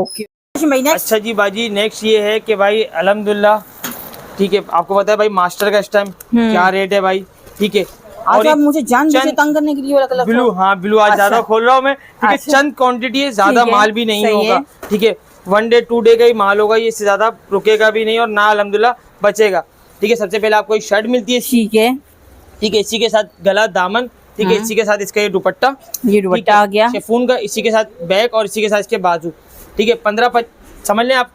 अच्छा जी बाजी, नेक्स्ट ये है कि भाई अल्हम्दुलिल्लाह। ठीक है, आपको पता है भाई मास्टर का इस टाइम क्या रेट है भाई। ठीक है, और आप मुझे तंग करने के लिए वाला कलर ब्लू, हाँ ब्लू आज ज्यादा खोल रहा हूँ मैं। ठीक है, चंद क्वांटिटी है, ज्यादा माल भी नहीं होगा। ठीक है, 1 डे 2 डे का ही माल होगा, ये इससे ज्यादा रुकेगा भी नहीं और ना अल्हम्दुलिल्लाह बचेगा। ठीक है, सबसे पहले आपको एक शर्ट मिलती है। ठीक है, इसी के साथ गला दामन। ठीक है, इसी के साथ इसका ये दुपट्टा आ गया शिफॉन का, इसी के साथ बैक, और इसी के साथ इसके बाजू। ठीक है, 15 समझ लें आप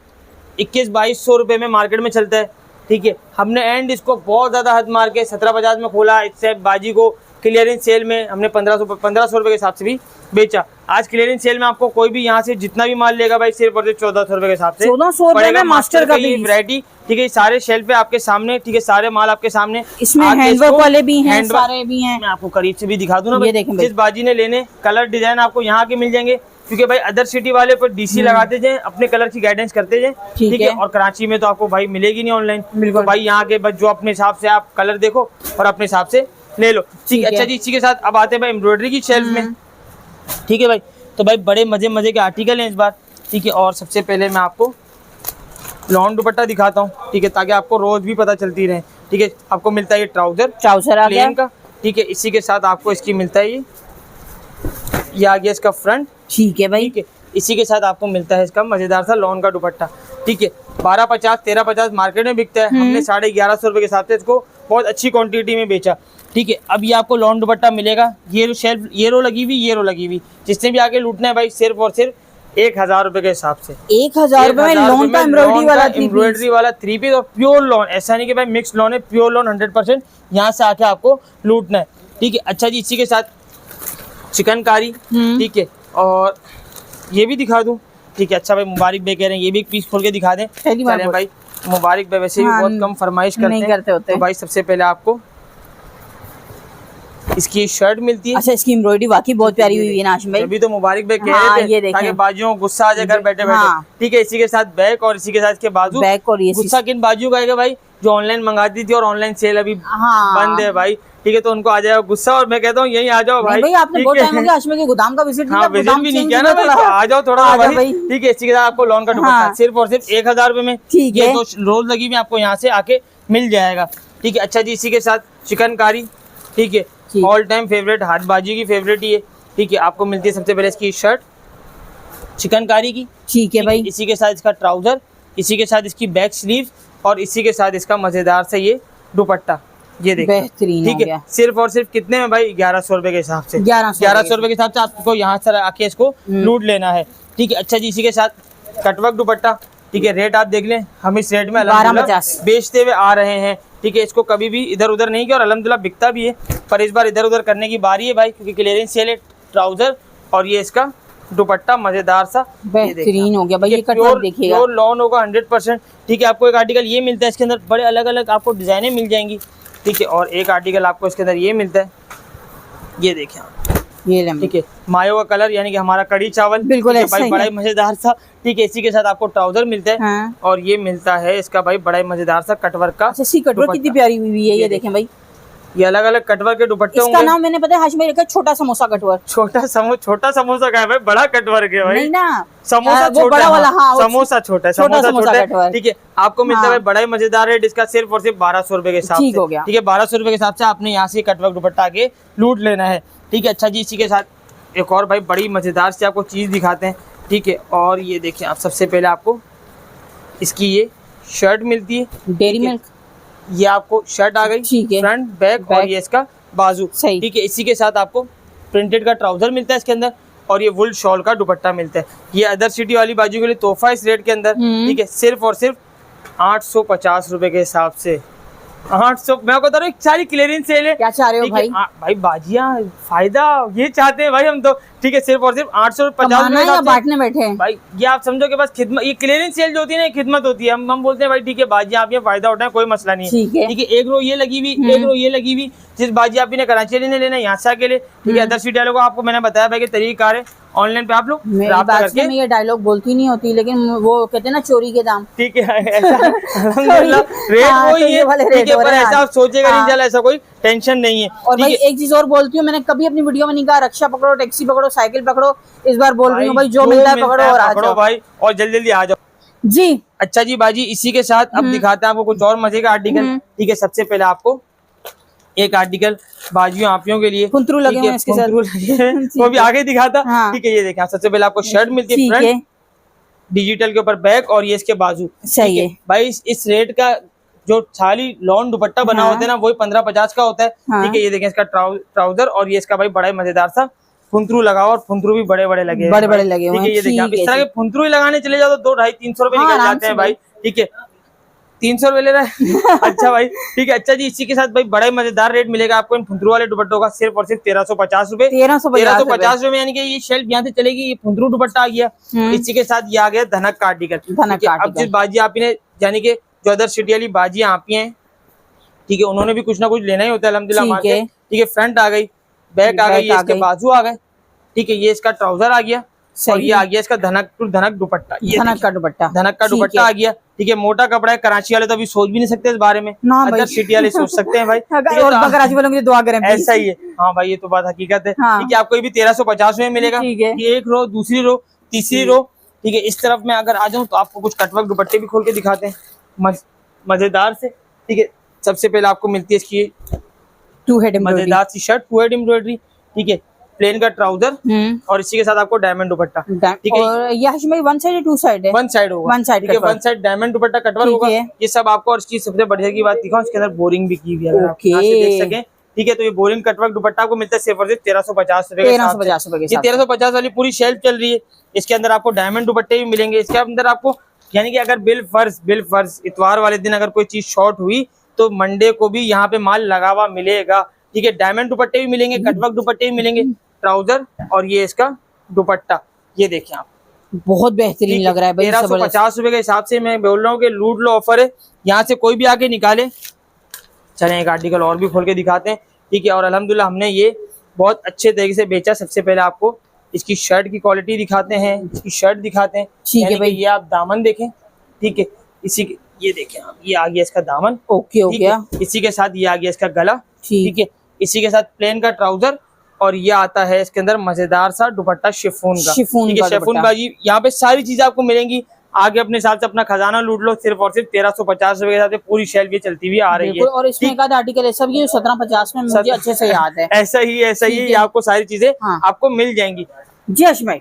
2100-2200 रुपए में मार्केट में चलता है। ठीक है, हमने एंड इसको बहुत ज्यादा हद मार के 1750 में खोला। इससे बाजी को क्लियरेंस सेल में हमने 1500 रुपए के हिसाब से भी बेचा। आज क्लियरेंस सेल में आपको कोई भी यहाँ से जितना भी माल लेगा भाई सिर्फ और सिर्फ 1400 रुपए के हिसाब से 1400 रुपए में मास्टर का भी वैरायटी। ठीक है, सारे शेल्फ पे आपके सामने। ठीक है, सारे माल आपके सामने, इसमें हैंडवर्क वाले भी हैं, सारे भी हैं। मैं आपको करीब से भी दिखा दूं ना, जिस बाजी ने लेने कलर डिजाइन आपको यहाँ के मिल जाएंगे, क्योंकि भाई अदर सिटी वाले पर डीसी लगाते जाए, अपने कलर की गाइडेंस करते जाए। ठीक है, और कराची में तो आपको भाई मिलेगी नहीं ऑनलाइन। बिल्कुल भाई, यहाँ के बस जो अपने हिसाब से आप कलर देखो और अपने हिसाब से ले लो। ठीक है, अच्छा जी, इसी के साथ अब आते हैं भाई एम्ब्रॉयडरी की शेल्फ में। ठीक है भाई, तो भाई बड़े मजे के आर्टिकल हैं इस बार। ठीक है, और सबसे पहले मैं आपको लॉन दुपट्टा दिखाता हूँ। ठीक है, ताकि आपको रोज भी पता चलती रहे। ठीक है, आपको मिलता है ये ट्राउजर आ गया का। ठीक है, इसी के साथ आपको इसकी मिलता है ये आ गया इसका फ्रंट। ठीक है भाई, ठीक है, इसी के साथ आपको मिलता है इसका मजेदार सा लॉन का दुपट्टा। ठीक है, 1250, 1350 मार्केट में बिकता है, हमने 1150 रुपए के हिसाब से इसको बहुत अच्छी क्वांटिटी में बेचा। ठीक है, अब ये आपको लॉन दुपट्टा मिलेगा। ये शेल्फ, ये रो लगी हुई, ये रो लगी हुई, जिसने भी आगे लूटना है भाई सिर्फ और सिर्फ 1000 रुपए के हिसाब से। 1000 रुपए में लॉन का एम्ब्रॉयडरी वाला 3 पीस और प्योर लॉन। ऐसा नहीं कि भाई मिक्स लॉन है, प्योर लॉन 100%। यहाँ से आके आपको लूटना है। ठीक है, अच्छा जी, इसी के साथ चिकनकारी। ठीक है, और ये भी दिखा दूं। ठीक है, अच्छा भाई मुबारक बे कह रहे हैं, ये भी एक पीस खोल के दिखा दें। चलें भाई, मुबारक बे वैसे भी बहुत कम फरमाइश करते होते। तो भाई सबसे पहले आपको इसकी शर्ट मिलती है। अच्छा, इसकी एम्ब्रॉयडरी वाकई बहुत प्यारी हुई है ना हाशिम भाई। अभी तो मुबारक भाई कह हाँ, रहे थे ये देखें। ताकि बाजुओं को गुस्सा आ जाए घर बैठे हाँ। बैठे। ठीक है, इसी के साथ बैक और इसी के साथ इसके बाजू। बैक और ये गुस्सा किन बाजुओं का आएगा भाई, जो ऑनलाइन मंगाती थी और ऑनलाइन सेल अभी हाँ। बंद है भाई। ठीक है, तो उनको आ जाएगा गुस्सा, और मैं कहता हूँ यही आ जाओ भाई। भाई आपने बहुत टाइम हो गया हाशिम के गोदाम का विजिट हाँ, विजिट भी नहीं किया ना भाई, तो आ जाओ थोड़ा भाई। ठीक है, इसी के साथ आपको लॉन का दुपट्टा हाँ। सिर्फ और सिर्फ 1000 रुपए में। ठीक ये है। 2 रोज लगी हुई आपको यहाँ से आके मिल जाएगा। ठीक है, अच्छा जी, इसी के साथ चिकनकारी। ठीक है, ठीक। ऑल टाइम फेवरेट, हाथ बाजी की फेवरेट ही है। ठीक है, आपको मिलती है सबसे पहले इसकी शर्ट चिकनकारी की। ठीक है भाई। इसी के साथ इसका ट्राउजर, इसी के साथ इसकी बैक स्लीव, और इसी के साथ इसका मजेदार से ये दुपट्टा। ये देखिए बेहतरीन हो ठीक है, गया। सिर्फ और सिर्फ कितने में भाई, 1100 रुपए के हिसाब से। 1100 रुपए के हिसाब से आपको यहाँ से आके इसको लूट लेना है। ठीक है, अच्छा जी, इसी के साथ कटवर्क दुपट्टा। ठीक है, रेट आप देख लें, हम इस रेट में अल्हम्दुलिल्लाह 1250 बेचते हुए आ रहे हैं। ठीक है, इसको कभी भी इधर उधर नहीं किया और अल्हम्दुलिल्लाह बिकता भी है, पर इस बार इधर उधर करने की बारी है भाई, क्योंकि क्लियरेंस सेल है। ट्राउजर और ये इसका दुपट्टा मजेदार सा, बेहतरीन हो गया भाई। ये कटवर्क प्योर देखिएगा, प्योर लॉन होगा 100%। ठीक है, आपको एक आर्टिकल ये मिलता है, इसके अंदर बड़े अलग अलग आपको डिजाइनें मिल जाएंगी। ठीक है, और एक आर्टिकल आपको इसके अंदर ये मिलता है, ये देखें आप। ये ले ठीक है, मायो का कलर यानी कि हमारा कड़ी चावल। बिल्कुल ठीक है ऐसा भाई, ही बड़ा है। ही मजेदार सा। ठीक है, इसी के साथ आपको ट्राउजर मिलता है। हाँ। और ये मिलता है इसका भाई बड़ा ही मजेदार सा कटवर्क का। अच्छा, सी कटवर्क कितनी प्यारी हुई है, ये देखें भाई। ये अलग अलग कटवर्क के दुपट्टे इसका होंगे। नाम मैंने पता है हाशिम भाई रखा है छोटा समोसा कटवर्क। छोटा समोसा का है भाई, बड़ा कटवर्क है भाई। नहीं ना, समोसा वो छोटा बड़ा वाला, हाँ, वो समोसा छोटा है, छोटा समोसा समोसा छोटा है। कटवर्क। ठीक है, आपको मिलता है हाँ। भाई बड़ा ही मजेदार रेट इसका, सिर्फ और सिर्फ 1200 रुपए के हिसाब ठीक से। हो गया। ठीक है, 1200 रुपए के हिसाब से आपने यहाँ से कटवर्क दुपट्टा के लूट लेना है। ठीक है, अच्छा जी, इसी के साथ एक और भाई बड़ी मजेदार से आपको चीज दिखाते हैं। ठीक है, और ये देखिए आप, सबसे पहले आपको इसकी ये शर्ट मिलती है, डेयरी मिल्क। ये आपको शर्ट आ गई, ठीक है। फ्रंट बैक और ये इसका बाजू। सही। ठीक है, इसी के साथ आपको प्रिंटेड का ट्राउजर मिलता है इसके अंदर, और ये वुल शॉल का दुपट्टा मिलता है। ये अदर सिटी वाली बाजू के लिए तोहफा इस रेट के अंदर। ठीक है, सिर्फ और सिर्फ 850 रुपए के हिसाब से। 800, मैं बता रहा हूँ सारी क्लियरेंस सेल है। क्या चाह रहे हो ठीक है, भाई? भाई बाजियाँ फायदा ये चाहते हैं भाई हम तो। ठीक है, सिर्फ और सिर्फ 850 कमाना या रुपए बांटने बैठे हैं भाई। ये आप समझो कि बस खिदमत, ये क्लियरेंस सेल जो होती है ना, ये खिदमत होती है। हम बोलते हैं भाई ठीक है बाजी आप ये फायदा उठाएं, कोई मसला नहीं ठीक है। ठीक है, एक रो ये लगी हुई, एक रो ये लगी हुई। जिस बाजी आप ने कराची वाली ने लेना है यहाँ से आके ले। ठीक है, अदर सिटी वालों को आपको मैंने बताया भाई कि तरीका है, ऑनलाइन पे आप लोग मेरी राब्ता बात करके। से मैं ये डायलॉग बोलती नहीं होती, लेकिन वो कहते हैं ना चोरी के दाम। ठीक है, ऐसा अल्हम्दुलिल्लाह रेट हाँ, वही तो ये है। वाले ठीक रेट है, हो पर रहे हैं ऐसा आज। आप सोचेगा हाँ। इंशाल्लाह ऐसा कोई टेंशन नहीं है। और ठीक भाई है? एक चीज और बोलती हूँ, मैंने कभी अपनी वीडियो में नहीं कहा रक्षा पकड़ो, टैक्सी पकड़ो, साइकिल पकड़ो। इस बार बोल रही हूँ भाई, जो मिलता है पकड़ो और आ जाओ भाई, और जल्दी जल्दी आ जाओ जी। अच्छा जी बाजी, इसी के साथ अब दिखाते हैं आपको कुछ और मजे का आर्टिकल। ठीक है, सबसे पहले आपको एक आर्टिकल बाजियों आपियों के लिए कुंतरू लगे ठीक हुए है, हैं इसके साथ। कुंतरू लगे हैं, वो भी आगे दिखाता। हाँ। ठीक है, ये देखें, सबसे पहले आपको शर्ट मिलती है ठीक है, फ्रंट डिजिटल के ऊपर बैक, और ये इसके बाजू। सही ठीक है। भाई, इस रेट का जो थाली लॉन दुपट्टा बना हाँ। होता है ना, वही 1550 का होता है। हाँ। ठीक है, ये देखें इसका ट्राउजर, और ये इसका भाई बड़ा ही मजेदार सा फुंतरू लगा हुआ, और फुंतरू भी बड़े बड़े लगे हैं बड़े भाई। बड़े लगे हुए ठीक है, हैं। ये देखिए आप ठीक इस है तरह के फुंतरू ही लगाने चले जाओ तो 200-300 रुपए हाँ, निकल आराम जाते से हैं भाई। ठीक है, 300 रुपए ले रहा है अच्छा भाई, ठीक है। अच्छा जी, इसी के साथ भाई बड़ा ही मजेदार रेट मिलेगा आपको इन फुंतरू वाले दुपट्टों का, सिर्फ और सिर्फ 1350 रुपए। 1350 रुपए, यानी कि ये शेल्फ यहाँ से चलेगी। ये फुंतरू दुपट्टा आ गया, इसी के साथ ये आ गया धनक का आर्टिकल। धनक का अब आर्टिकल। जिस बाजी आपी ने, यानी कि जो अदर सिटी वाली बाजियां आपी हैं, ठीक है, उन्होंने भी कुछ ना कुछ लेना ही होता है अल्हम्दुलिल्लाह ठीक वहाँ से। है। ठीक है, फ्रंट आ गई, बैक आ गई, ये इसके बाजू आ गए। ठीक है, ये इसका ट्राउजर आ गया, और ये आ गया इसका धनक धनक दुपट्टा। ये धनक का दुपट्टा, धनक का दुपट्टा आ गया। ठीक है, मोटा कपड़ा है, कराची वाले तो अभी सोच भी नहीं सकते इस बारे में, ना भाई। अदर सिटी वाले सोच सकते हैं भाई। ठीक है, और तो कराची वालों की दुआ करें please। ऐसा ही है। हाँ भाई, ये तो बात हकीकत है। हाँ। ठीक है, आपको ये भी 1350 में मिलेगा। ठीक है। ये एक रो, दूसरी रो, तीसरी रो। ठीक है, इस तरफ में अगर आ जाऊं तो आपको कुछ कटवर्क दुपट्टे भी खोल के दिखाते हैं मजेदार से। ठीक है, सबसे पहले आपको मिलती है इसकी टू हेड एम्ब्रॉयडरी। मजेदार सी शर्ट, 2 हेड एम्ब्रॉयडरी। ठीक है, प्लेन का ट्राउजर, और इसी के साथ आपको डायमंड दुपट्टा। ठीक है, और ये हाशिम भाई वन साइड है टू साइड है? वन साइड होगा। वन साइड ठीक है, कटवर्क। वन साइड डायमंड दुपट्टा कटवर्क ठीक होगा। है। ये सब आपको, और इसकी सबसे बढ़िया की बात दिखाऊं, इसके अंदर बोरिंग भी की हुई है, अगर आप यहाँ से देख सकें। ठीक है, तो ये बोरिंग कटवर्क दुपट्टा आपको मिलता है सिर्फ और सिर्फ 1350 रुपए। 1350 रुपए के ये साथ। 1350 वाली पूरी शेल्फ चल रही है। इसके अंदर आपको डायमंड दुपट्टे भी मिलेंगे। इसके अंदर आपको, यानी कि अगर बिल फर्ज इतवार वाले दिन अगर कोई चीज शॉर्ट हुई तो मंडे को भी यहाँ पे माल लगा हुआ मिलेगा। ठीक है, डायमंड दुपट्टे भी मिलेंगे, कटवर्क दुपट्टे भी मिलेंगे, ट्राउजर और ये इसका दुपट्टा। ये देखें आप, बहुत बेहतरीन लग रहा है भाई। 1350 रुपए के हिसाब से मैं बोल रहा हूँ कि लूट लो ऑफर है। यहाँ से कोई भी आके निकाले। चलें एक आर्टिकल और भी खोल के दिखाते हैं। ठीक है। और अल्हम्दुलिल्लाह हमने ये बहुत अच्छे तरीके से बेचा। सबसे पहले आपको इसकी शर्ट की क्वालिटी दिखाते हैं, इसकी शर्ट दिखाते हैं। ठीक है यानी कि भाई। ये आप दामन देखें, ठीक है। इसी के ये देखें आप, ये आ गया इसका दामन, ओके हो ठीक गया। है। इसी के साथ ये आ गया इसका गला, ठीक। ठीक है। इसी के साथ प्लेन का ट्राउजर, और ये आता है इसके अंदर मजेदार सा दुपट्टा शिफॉन का, शिफॉन ठीक है। का शिफॉन दुपट्टा। बाजी यहाँ पे सारी चीजें आपको मिलेंगी। आगे अपने हिसाब से अपना खजाना लूट लो। सिर्फ और सिर्फ 1350 रुपए के साथ पूरी शेल्फ ये चलती हुई आ रही है। बिल्कुल। और इसमें एक आध आर्टिकल ऐसा भी है 1750 में, मुझे अच्छे से याद है। ऐसा ही ठीक ये है। आपको सारी चीजें हाँ। आपको मिल जाएंगी। जी हाशिम भाई।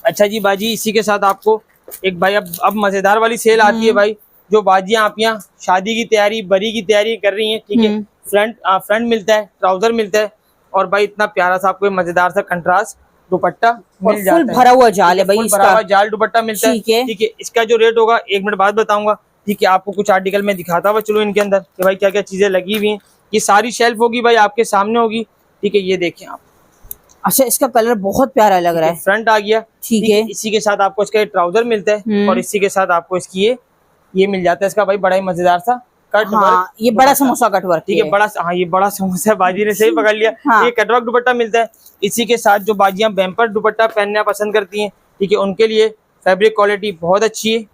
अच्छा जी बाजी, इसी के साथ आपको एक भाई अब मजेदार वाली सेल आती है भाई, जो बाजियां आप यहाँ शादी की तैयारी, बरी की तैयारी कर रही हैं, ठीक है। फ्रंट मिलता है, ट्राउजर मिलता है, और भाई इतना प्यारा सा आपको मजेदार सा कंट्रास्ट दुपट्टा मिल जाता है। फुल भरा हुआ जाल है भाई फुल इसका। भरा हुआ जाल दुपट्टा मिलता है, ठीक है। ठीक है। इसका जो रेट होगा 1 मिनट बाद बताऊंगा, ठीक है। आपको कुछ आर्टिकल में दिखाता हुआ चलो इनके अंदर कि भाई क्या क्या चीजें लगी हुई हैं। ये सारी शेल्फ होगी भाई आपके सामने होगी, ठीक है। ये देखें आप, अच्छा इसका कलर बहुत प्यारा लग रहा है। फ्रंट आ गया, ठीक है। इसी के साथ आपको इसका ट्राउजर मिलता है, और इसी के साथ आपको इसकी ये मिल जाता है इसका भाई बड़ा ही मजेदार सा कट हाँ, वर्क। ये बड़ा समोसा कट वर्क ठीक है, बड़ा, हाँ ये बड़ा समोसा है, बाजी ने सही पकड़ लिया। हाँ। ये कटवर्क दुपट्टा मिलता है। इसी के साथ जो बाजियां बेम्पर दुपट्टा पहनना पसंद करती हैं, ठीक है, उनके लिए फैब्रिक क्वालिटी बहुत अच्छी है।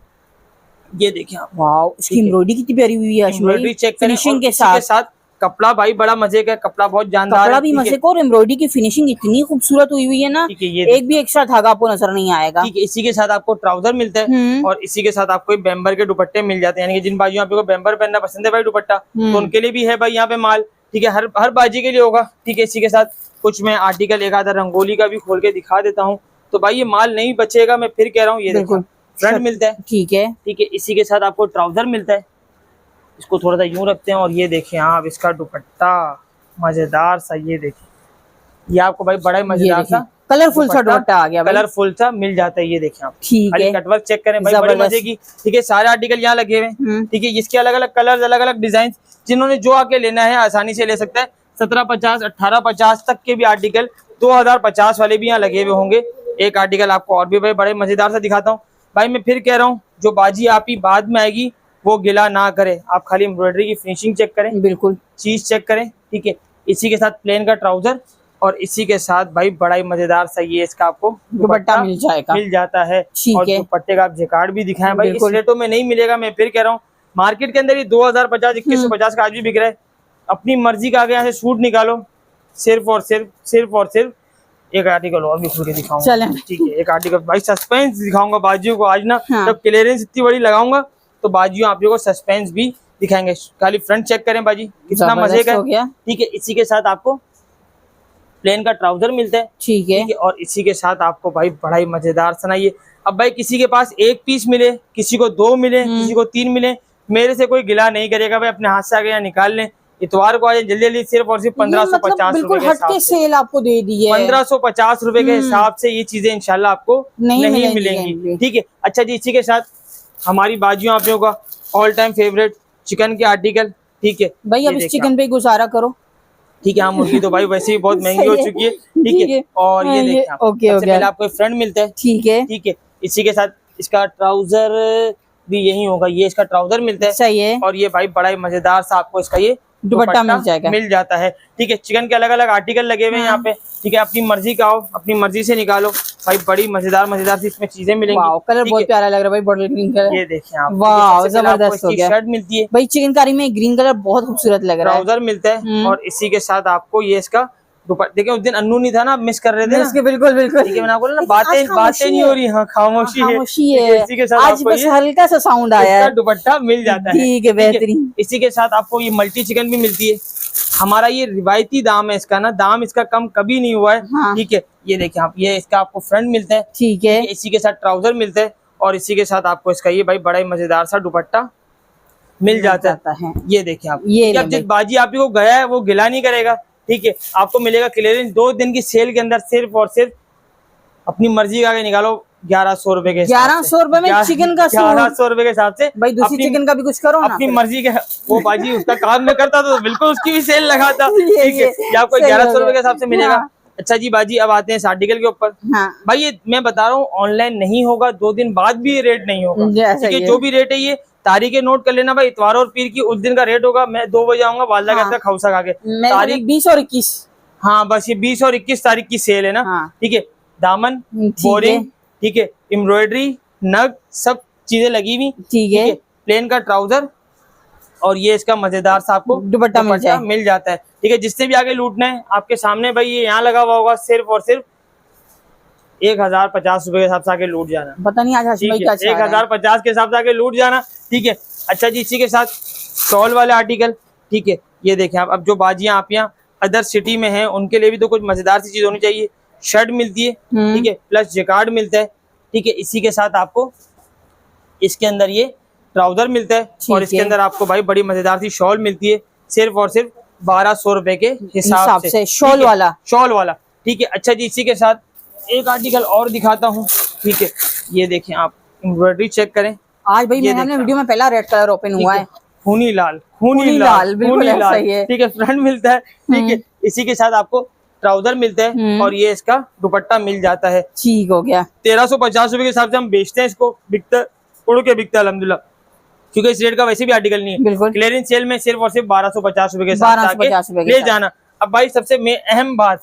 ये देखिए आप, वाओ, इसकी एम्ब्रॉयडरी कितनी प्यारी हुई है एम्ब्रॉयडरी चेक करें। फिनिशिंग और के इसी साथ कपड़ा भाई बड़ा मजे का, कपड़ा बहुत जानदार कपड़ा है, भी ठीक मजे है। का, और एम्ब्रॉयडरी की फिनिशिंग इतनी खूबसूरत हुई है ना, ठीक है, ये एक भी एक्स्ट्रा धागा आपको नजर नहीं आएगा। ठीक है। इसी के साथ आपको ट्राउजर मिलता है, और इसी के साथ आपको बेम्बर के दुपट्टे मिल जाते हैं। यानी कि जिन बाजियों आपको बेम्बर पहनना पसंद है भाई दुपट्टा, तो उनके लिए भी है भाई यहाँ पे माल, ठीक है। हर बाजी के लिए होगा, ठीक है। इसी के साथ कुछ मैं आर्टिकल एक आधा रंगोली का भी खोल के दिखा देता हूँ, तो भाई ये माल नहीं बचेगा, मैं फिर कह रहा हूँ। ये देखो फ्रंट मिलता है, ठीक है, ठीक है। इसी के साथ आपको ट्राउजर मिलता है, इसको थोड़ा सा यूं रखते हैं, और ये देखें आप इसका दुपट्टा मजेदार सा, ये देखें ये आपको भाई बड़ा ही मजेदार सा कलरफुल सा दुपट्टा आ गया भाई। कलरफुल सा मिल जाता है। ये देखें आप, ठीक खाली है, कटवर्क चेक करें भाई, बड़े मजे की, ठीक है। सारे आर्टिकल यहाँ लगे हुए हैं, ठीक है। इसके अलग अलग कलर, अलग अलग डिजाइन, जिन्होंने जो आके लेना है आसानी से ले सकता है। 1750, 1850 तक के भी आर्टिकल, 2050 वाले भी यहाँ लगे हुए होंगे। एक आर्टिकल आपको और भी भाई बड़े मजेदार सा दिखाता हूँ। भाई मैं फिर कह रहा हूँ, जो बाजी आप ही बाद में आएगी वो गिला ना करे, आप खाली एम्ब्रॉयडरी की फिनिशिंग चेक करें, बिल्कुल चीज चेक करें, ठीक है। इसी के साथ प्लेन का ट्राउजर, और इसी के साथ भाई बड़ा ही मजेदार सा ये इसका आपको दुपट्टा मिल जाएगा, मिल जाता है। और दुपट्टे का आप जैकार्ड भी दिखाएं भाई, इस रेटों में नहीं मिलेगा। मैं फिर कह रहा हूँ, मार्केट के अंदर ये 2050, 2150 का आज भी बिक रहा है। अपनी मर्जी का आगे यहाँ से सूट निकालो, सिर्फ और सिर्फ एक आर्टिकल और भी खोल के दिखाऊंगा, ठीक है। एक आर्टिकल भाई सस्पेंस दिखाऊंगा बाजियों को आज ना, जब क्लियरेंस इतनी बड़ी लगाऊंगा तो बाजियों आप लोगों को सस्पेंस भी दिखाएंगे। खाली फ्रंट चेक करें बाजी, कितना मजे का, ठीक है। इसी के साथ आपको प्लेन का ट्राउजर मिलता है, ठीक है। और इसी के साथ आपको भाई बड़ा ही मजेदार सुनाइए। अब भाई किसी के पास एक पीस मिले, किसी को 2 मिले, किसी को 3 मिले, मेरे से कोई गिला नहीं करेगा भाई। अपने हाथ से आगे यहाँ निकाल लें, इतवार को आ जाए जल्दी जल्दी, सिर्फ और सिर्फ 1550 रुपए के हिसाब से सेल आपको दे दी है। 1550 रुपए के हिसाब से ये चीजें इंशाल्लाह आपको नहीं मिलेंगी, ठीक है। अच्छा जी, इसी के साथ हमारी बाजियों आप लोगों का ऑल टाइम फेवरेट चिकन के आर्टिकल, ठीक है भाई। अब इस चिकन पे गुजारा करो, ठीक है। हाँ, मुर्गी तो भाई वैसे ही बहुत महंगी हो चुकी है, ठीक है। और ये देखिए सबसे पहले आपको फ्रंट मिलता है, ठीक है, ठीक है। इसी के साथ इसका ट्राउजर भी यही होगा, ये इसका ट्राउजर मिलता है, सही है। और ये भाई बड़ा ही मजेदार सा आपको इसका ये दुपट्टा मिल जाता है, ठीक है। चिकन के अलग अलग आर्टिकल लगे हुए हैं यहाँ पे, ठीक है। अपनी मर्जी का आओ, अपनी मर्जी से निकालो भाई, बड़ी मजेदार सी इसमें चीजें मिलेंगी। कलर बहुत प्यारा लग रहा है भाई, बॉटल ग्रीन कलर, ये देखिए आप, वाह जबरदस्त हो गया। शर्ट मिलती है भाई, चिकनकारी में ग्रीन कलर बहुत खूबसूरत लग रहा है। ट्राउजर मिलता है, और इसी के साथ आपको ये इसका दुपट्टा। देखिए उस दिन अन्नू नहीं था ना, मिस कर रहे थे ना, बिल्कुल बिल्कुल, ठीक है। मैंने बोला ना, बातें नहीं हो रही, हाँ खामोशी है। इसी के साथ आज बस हल्का सा साउंड आया है, दुपट्टा मिल जाता है, ठीक है, बेहतरीन। इसी के साथ आपको ये मल्टी चिकन भी मिलती है। हमारा ये रिवायती दाम है इसका ना, दाम इसका कम कभी नहीं हुआ है, ठीक है। ये देखिए आप, ये इसका आपको फ्रंट मिलता है, ठीक है। इसी के साथ ट्राउजर मिलता है, और इसी के साथ आपको इसका ये भाई बड़ा ही मजेदार सा दुपट्टा मिल जाता है। ये देखिए आप, अब जिस बाजी आप ही को गया है वो गिला नहीं करेगा, ठीक है। आपको मिलेगा क्लियरेंस 2 दिन की सेल के अंदर, सिर्फ और सिर्फ अपनी मर्जी का आगे निकालो 1100 रुपए के, 1100 रुपए में चिकन का 1100 रुपए के हिसाब से। भाई दूसरी चिकन का भी कुछ करो ना, अपनी मर्जी के। वो बाजी उसका काम में करता तो बिल्कुल उसकी भी सेल लगाता, ठीक है। ये आपको 1100 रुपए के हिसाब से मिलेगा। अच्छा जी बाजी, अब आते हैं इस आर्टिकल के ऊपर। भाई ये मैं बता रहा हूँ, ऑनलाइन नहीं होगा, 2 दिन बाद भी ये रेट नहीं होगा, ठीक है। जो भी रेट है ये तारीखें नोट कर लेना भाई, इतवार और पीर की उस दिन का रेट होगा। मैं 2 बजे आऊंगा, वालदा कहता है खौसा खा के। तारीख 20 और 21। हाँ बस ये 20 और 21 तारीख की सेल है ना। हाँ। ठीक है, दामन, ठीक बोरिंग, है। ठीक है, एम्ब्रॉयडरी, नग, सब चीजें लगी हुई। ठीक है। प्लेन का ट्राउजर और ये इसका मजेदार सा आपको दुपट्टा मिल जाता है। ठीक है, जिससे भी आगे लूटना है आपके सामने भाई, ये यहाँ लगा हुआ होगा, सिर्फ और सिर्फ 1050 रुपए के हिसाब से आके लूट जाना। पता नहीं आज हाशिम भाई क्या चाह रहे हैं। 1050 के हिसाब से आके लूट जाना। ठीक है, अच्छा जी, इसी के साथ शॉल वाले आर्टिकल। ठीक है, ये देखें आप, अब जो बाजियां आप यहाँ अदर सिटी में हैं उनके लिए भी तो कुछ मजेदार सी चीज होनी चाहिए। शर्ट मिलती है, ठीक है, प्लस जैकार्ड मिलता है। ठीक है, इसी के साथ आपको इसके अंदर ये ट्राउजर मिलता है और इसके अंदर आपको भाई बड़ी मजेदार सी शॉल मिलती है, सिर्फ और सिर्फ 1200 रुपए के हिसाब से। शॉल वाला, शॉल वाला। ठीक है, अच्छा जी, इसी के साथ एक आर्टिकल और दिखाता हूँ। ठीक है, ये देखें आप, एम्ब्रॉयडरी चेक करें। आज भाई मैंने वीडियो में पहला रेड कलर ओपन हुआ है, खूनी लाल, बिल्कुल ऐसा ही है। ठीक है, फ्रंट मिलता है। ठीक है, इसी के साथ आपको ट्राउजर मिलता है और ये इसका दुपट्टा मिल जाता है। ठीक हो गया। 1350 रुपए के हिसाब से हम बेचते हैं इसको, बिकता उड़ के बिकता है अल्हम्दुलिल्लाह, क्योंकि इस रेट का वैसे भी आर्टिकल नहीं है। क्लियरेंस सेल में सिर्फ और सिर्फ 1250 रुपए के साथ ले जाना। अब भाई सबसे अहम बात,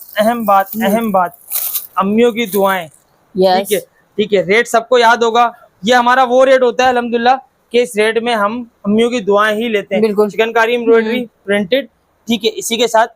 अम्मियों की दुआएं। ठीक है, ठीक है, रेट सबको याद होगा, ये हमारा वो रेट होता है अल्हम्दुलिल्लाह कि इस रेट में हम अम्मियों की दुआएं ही लेते हैं। Chikankari embroidery printed. ठीक है, इसी के साथ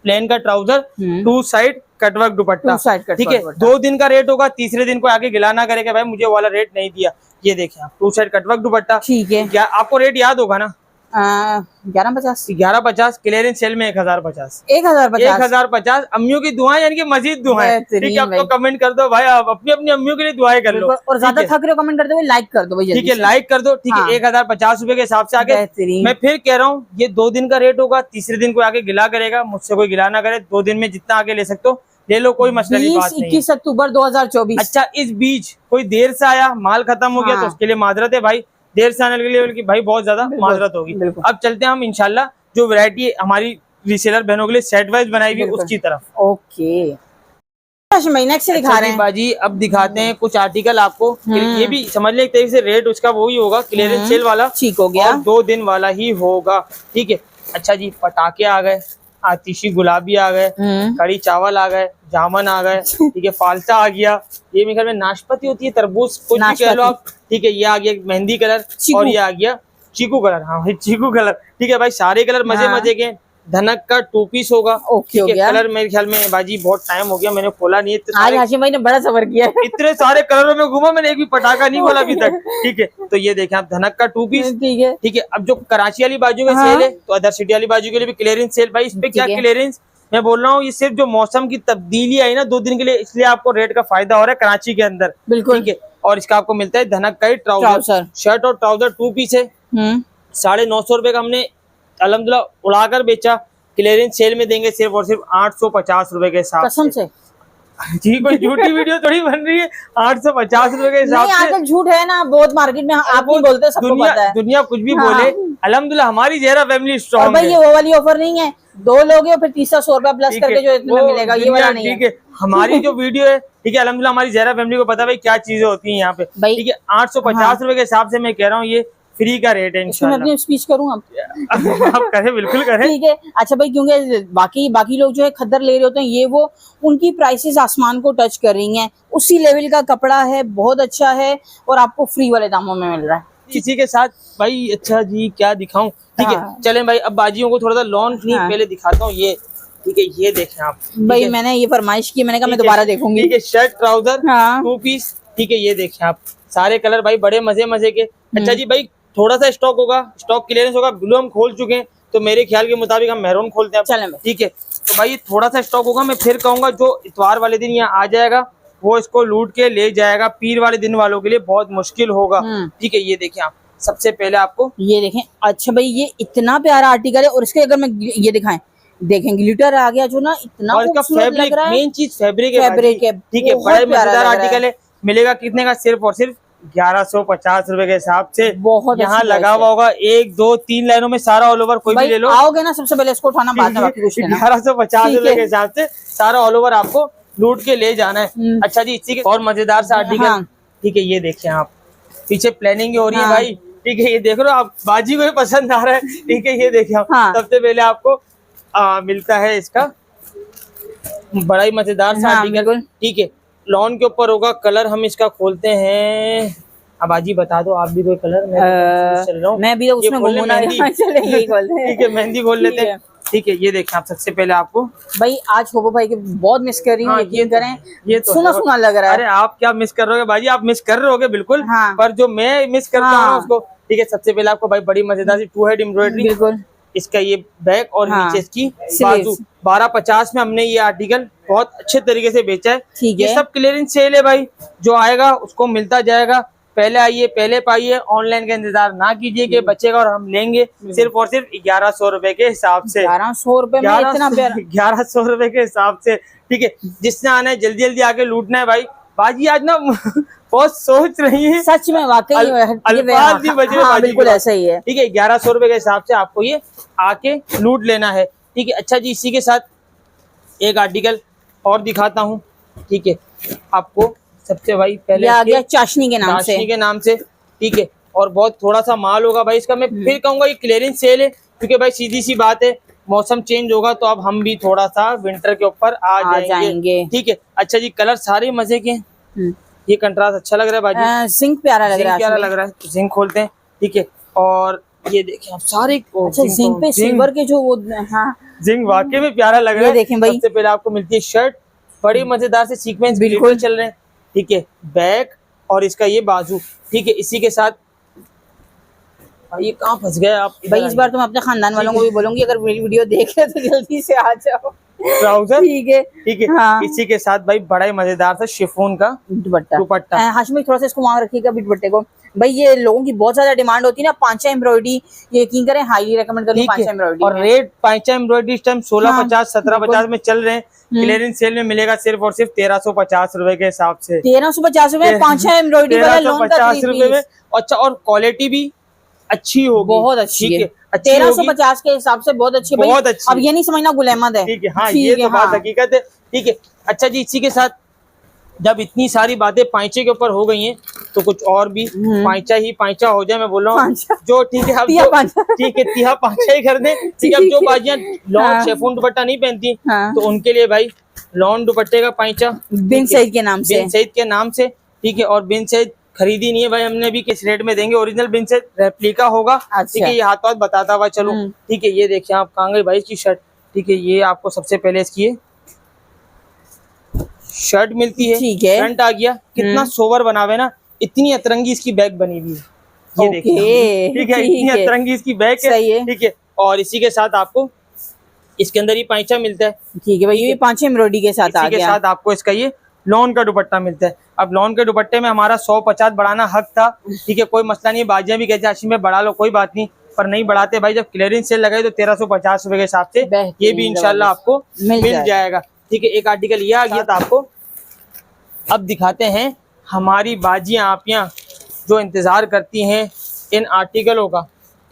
प्लेन का ट्राउजर, 2 साइड कटवर्क दुपट्टा। ठीक है, 2 दिन का रेट होगा, तीसरे दिन को आगे गिला ना करेगा भाई मुझे वाला रेट नहीं दिया। ये देखें आप, 2 साइड कटवर्क दुपट्टा। ठीक है, क्या आपको रेट याद होगा ना? 1150। क्लियरेंस सेल में 1050 अम्मियों की दुआएं, यानी कि मजीद दुआएं। ठीक है, आपको कमेंट कर दो भाई, आप अपनी अपनी अम्मियों के लिए दुआएं कर लो। और ज्यादा थक रहे हो कमेंट करते हुए लाइक कर दो भाई, ठीक है, लाइक कर दो। ठीक है, 1050 रुपए के हिसाब से आगे। मैं फिर कह रहा हूँ, ये 2 दिन का रेट होगा, तीसरे दिन को आगे गिला करेगा, मुझसे कोई गिला ना करे। 2 दिन में जितना आगे ले सकते हो ले लो, कोई मसला नहीं। 21 अक्टूबर 2024। अच्छा, इस बीच कोई देर से आया, माल खत्म हो गया तो उसके लिए माजरत है भाई, देर से आने के लिए भाई बहुत ज्यादा माजरत होगी। अब चलते हैं हम इंशाल्लाह जो वैरायटी हमारी रीसेलर बहनों के लिए सेट वाइज बनाई हुई उसकी तरफ। ओके, नेक्स्ट दिखा रहे हैं बाजी। अब दिखाते हैं कुछ आर्टिकल आपको, ये भी समझ लें एक तरीके से रेट उसका वही होगा, क्लियरेंस सेल वाला। ठीक हो गया, 2 दिन वाला ही होगा। ठीक है, अच्छा जी, पटाखे आ गए, आतिशी गुलाबी आ गए, कड़ी चावल आ गए, जामन आ गए। ठीक है, फालसा आ गया, ये मेरे ख्याल में नाशपाती होती है, तरबूज कुछ भी कह लो आप। ठीक है, ये आ गया मेहंदी कलर और ये आ गया चीकू कलर। हाँ भाई, चीकू कलर। ठीक है भाई, सारे कलर मजे मजे के। धनक का 2 पीस होगा। ओके, हो गया। कलर मेरे ख्याल में बाजी बहुत टाइम हो गया मैंने खोला नहीं है। आज हाशिम भाई ने बड़ा सफर किया है। इतने सारे कलरों में घूमा मैंने, एक भी पटाखा नहीं खोला अभी तक। ठीक है, तो ये देखें आप, धनक का 2 पीस। ठीक है, ठीक है। अब जो कराची वाली बाजू का सेल है, तो अदर सिटी वाली बाजू के लिए भी क्लियरेंस सेल। भाई इस पे क्या क्लियरेंस, मैं बोल रहा हूँ, ये सिर्फ जो मौसम की तब्दीली आई ना 2 दिन के लिए, इसलिए आपको रेट का फायदा हो रहा है कराची के अंदर। बिल्कुल, ठीक है। और इसका आपको मिलता है धनक का ही ट्राउजर, शर्ट और ट्राउजर 2 पीस है। 950 रुपए का हमने अल्हम्दुलिल्लाह उड़ाकर बेचा। क्लियरेंस सेल में देंगे सिर्फ और सिर्फ 850 रुपए के हिसाब से। जी, कोई झूठी वीडियो थोड़ी बन रही है। 850 रुपए के हिसाब से। आजकल झूठ है ना बहुत मार्केट में, आप भी बोलते हैं, सबको पता है। दुनिया कुछ भी बोले, अल्हम्दुलिल्लाह हमारी ज़हरा फैमिली स्ट्रॉन्ग है। भाई ये वो वाली ऑफर नहीं है, 2 लोग हैं फिर तीसरा 100 रुपया प्लस करके जो इतना मिलेगा, ये वाला नहीं है। ठीक है, हमारी जो वीडियो है, ठीक है, अल्हम्दुलिल्लाह हमारी ज़हरा फैमिली को पता है भाई क्या चीजें होती हैं यहाँ पे। ठीक है, 850 रुपए के हिसाब से मैं कह रहा हूँ, ये फ्री का रेट है इंशाल्लाह। अपनी स्पीच करूँ आप करें, बिल्कुल करें। ठीक है, अच्छा भाई, क्योंकि बाकी लोग जो है खद्दर ले रहे होते हैं, ये वो उनकी प्राइसेस आसमान को टच कर रही हैं। उसी लेवल का कपड़ा है, बहुत अच्छा है और आपको फ्री वाले दामों में मिल रहा है। इसी के साथ भाई, अच्छा जी क्या दिखाऊं। ठीक है, चलें भाई, अब बाजियों को थोड़ा सा लॉन्च नहीं पहले दिखाता हूँ। ये ठीक है, ये देखें आप भाई, मैंने ये फरमाइश की, मैंने कहा मैं दोबारा देखूंगी। ठीक है, शर्ट ट्राउजर 2 पीस। ठीक है, ये देखें आप, सारे कलर भाई बड़े मजे के। अच्छा जी भाई, थोड़ा सा स्टॉक होगा, स्टॉक क्लियरेंस होगा। ब्लू हम खोल चुके हैं, तो मेरे ख्याल के मुताबिक हम मैरून खोलते हैं। ठीक है, तो भाई थोड़ा सा स्टॉक होगा। मैं फिर कहूंगा जो इतवार वाले दिन यहाँ आ जाएगा वो इसको लूट के ले जाएगा। पीर वाले दिन वालों के लिए बहुत मुश्किल होगा। ठीक है, ये देखें आप, सबसे पहले आपको ये देखें। अच्छा भाई, ये इतना प्यारा आर्टिकल है और इसके अगर मैं ये दिखाएं, देखें ग्लिटर आ गया जो ना, इतना और इसका फैब्रिक, मेन चीज फैब्रिक है। ठीक है, बड़ा मजेदार आर्टिकल है। मिलेगा कितने का? सिर्फ और सिर्फ 1150 रुपए के हिसाब से। बहुत यहाँ लगा हुआ होगा 1 2 3 लाइनों में सारा ऑल ओवर, कोई भी ले लो। आओगे ना, सबसे पहले इसको उठाना, बाद में बाकी कुछ लेना। 1150 रुपए के हिसाब से सारा ऑल ओवर आपको लूट के ले जाना है। अच्छा जी, इसी के और मजेदार सा आर्टिकल। ठीक है, ये देखिए आप, पीछे प्लानिंग हो रही है भाई। ठीक है, ये देख लो आप, बाजी को भी पसंद आ रहा है। ठीक है, ये देखिए आप, हाँ। सबसे पहले आपको मिलता है इसका बड़ा ही मजेदार सा हाँ, आर्टिकल। बिल्कुल। ठीक है, लॉन के ऊपर होगा, कलर हम इसका खोलते हैं। अब बाजी बता दो आप भी कोई कलर, मैं चल रहा हूँ। मैं भी तो ये उसमें खोल ले घूमूं ना। मेहंदी। चले यही खोलते हैं। ठीक है, मेहंदी खोल लेते ठीक हैं। ठीक है, ये देखें आप, सबसे पहले आपको भाई आज होबो भाई के बहुत मिस कर रही हूँ, हाँ, यकीन करें। ये तो सुना है। सुना लग रहा है। अरे आप क्या मिस कर रहे हो बाजी, आप मिस कर रहे होगे बिल्कुल। हाँ। पर जो मैं मिस करता हूँ ना हाँ। उसको। ठीक है, सबसे पहले आपको भाई बड़ी मजेदार सी 2 हेड एम्ब्रॉयडरी, बिल्कुल। इसका ये बैक और हाँ। नीचे इसकी स्लीव्स। बाजू। 1250 में हमने ये आर्टिकल बहुत अच्छे तरीके से बेचा है। ठीक ये है। सब क्लियरेंस सेल है भाई, जो आएगा उसको मिलता जाएगा। पहले आइए, पहले पाइए, ऑनलाइन का इंतजार ना कीजिए कि बचेगा और हम लेंगे। सिर्फ और सिर्फ 1100 रुपए के हिसाब से। 1100 रुपए में इतना प्यारा। 1100 रुपए के हिसाब से। ठीक है, जिसने आना है जल्दी जल्दी आके लूटना है भाई। बाजी आज ना बहुत सोच रही है, सच में वाकई अल्फाज भी बजे हाँ, बाजी बिल्कुल के। ऐसा ही है। ठीक है, 1100 रुपए के हिसाब से आपको ये आके लूट लेना है। ठीक है, अच्छा जी, इसी के साथ एक आर्टिकल और दिखाता हूँ। ठीक है, आपको सबसे भाई पहले ये आ गया चाशनी के नाम से। चाशनी के नाम से। ठीक है, और बहुत थोड़ा सा माल होगा भाई इसका। मैं फिर कहूंगा ये क्लियरेंस सेल है, क्योंकि भाई सीधी सी बात है, मौसम चेंज होगा तो अब हम भी थोड़ा सा विंटर के ऊपर आ जाएंगे। ठीक है, अच्छा जी, कलर सारे मजे के हैं। ये कंट्रास्ट अच्छा लग रहा है बाजी, जिंक प्यारा लग रहा है। प्यारा लग रहा है। तो जिंक खोलते हैं। ठीक है, और ये देखें आप सारे अच्छा, जिंक पे सिल्वर के जो वो, हाँ जिंक वाकई में प्यारा लग रहा है। ये देखें भाई। सबसे पहले आपको मिलती है शर्ट, बड़ी मजेदार से सीक्वेंस बिल्कुल चल रहे हैं। ठीक है, बैक और इसका ये बाजू। ठीक है, इसी के साथ ये कहाँ फंस गए आप भाई। इस बार तो मैं अपने खानदान वालों को भी बोलूंगी, अगर वीडियो देख रहे तो जल्दी से आ जाओ। ट्राउजर। ठीक है। ठीक है, हाँ। इसी के साथ भाई बड़ा ही मजेदार सा शिफॉन का दुपट्टा। हाशमी थोड़ा सा इसको वहां रखिएगा भी दुपट्टे को। भाई ये लोगों की बहुत ज्यादा डिमांड होती है ना, पांचा एम्ब्रॉयडरी, ये यकीन करें हाईली रेकमेंड करूंगी पांचा एम्ब्रॉयडरी। और रेट पांचा एम्ब्रॉयडरी इस टाइम 1650 1750 में चल रहे हैं। क्लियरेंस सेल में मिलेगा सिर्फ और सिर्फ 1350 रुपए के हिसाब से। 1350 रुपए पांचा एम्ब्रॉयडरी वाला लोन का 1350 रुपए में। अच्छा, और क्वालिटी भी अच्छी होगी, बहुत अच्छी है। 1350 के हिसाब से बहुत अच्छी। बहुत अच्छी। अब ये नहीं समझना गुल अहमद है। ठीक है, हाँ ये तो बात हकीकत है। ठीक है, अच्छा जी, इसी के साथ जब इतनी सारी बातें पांचे के ऊपर हो गई हैं तो कुछ और भी पांचा ही पांचा हो जाए, मैं बोल रहा हूँ जो। ठीक है, अब ठीक है, तिहा पांचा ही कर दे। ठीक है, अब जो बाजियां लॉन शेफून दुपट्टा नहीं पहनती तो उनके लिए भाई लॉन दुपट्टे का पांचा बिन सईद के नाम से। बिन सईद के नाम से। ठीक है, और बिन सईद खरीदी नहीं है भाई हमने भी, किस रेट में देंगे, ओरिजिनल बिन सईद रेप्लिका होगा। ठीक है, ये हाथ बताता हुआ चलो। ठीक है, ये देखिए आप, कहाँ गई भाई इसकी शर्ट। ठीक है, ये आपको सबसे पहले इसकी शर्ट मिलती है। ठीक है, फ्रंट आ गया, कितना सोवर बनावे ना, इतनी अतरंगी इसकी बैग बनी हुई है। ये देखिए, ठीक है, इतनी अतरंगी इसकी बैग है। ठीक है, और इसी के साथ आपको इसके अंदर ही पांचा मिलता है। ठीक है भाई, ये पांचे एम्ब्रॉयडरी के साथ आ गया। इसी के साथ आपको इसका ये लॉन का दुपट्टा मिलता है। अब लॉन के दुपट्टे में हमारा 150 बढ़ाना हक था। ठीक है, कोई मसला नहीं, बाजियां भी कहते आशी में बढ़ा लो, कोई बात नहीं, पर नहीं बढ़ाते भाई। जब क्लियरेंस सेल लगाए तो 1350 रुपए के हिसाब से ये भी इंशाल्लाह आपको मिल जाएगा। ठीक है, एक आर्टिकल ये आ गया था आपको। अब दिखाते हैं हमारी बाजियां आपियां जो इंतजार करती हैं इन आर्टिकलों का।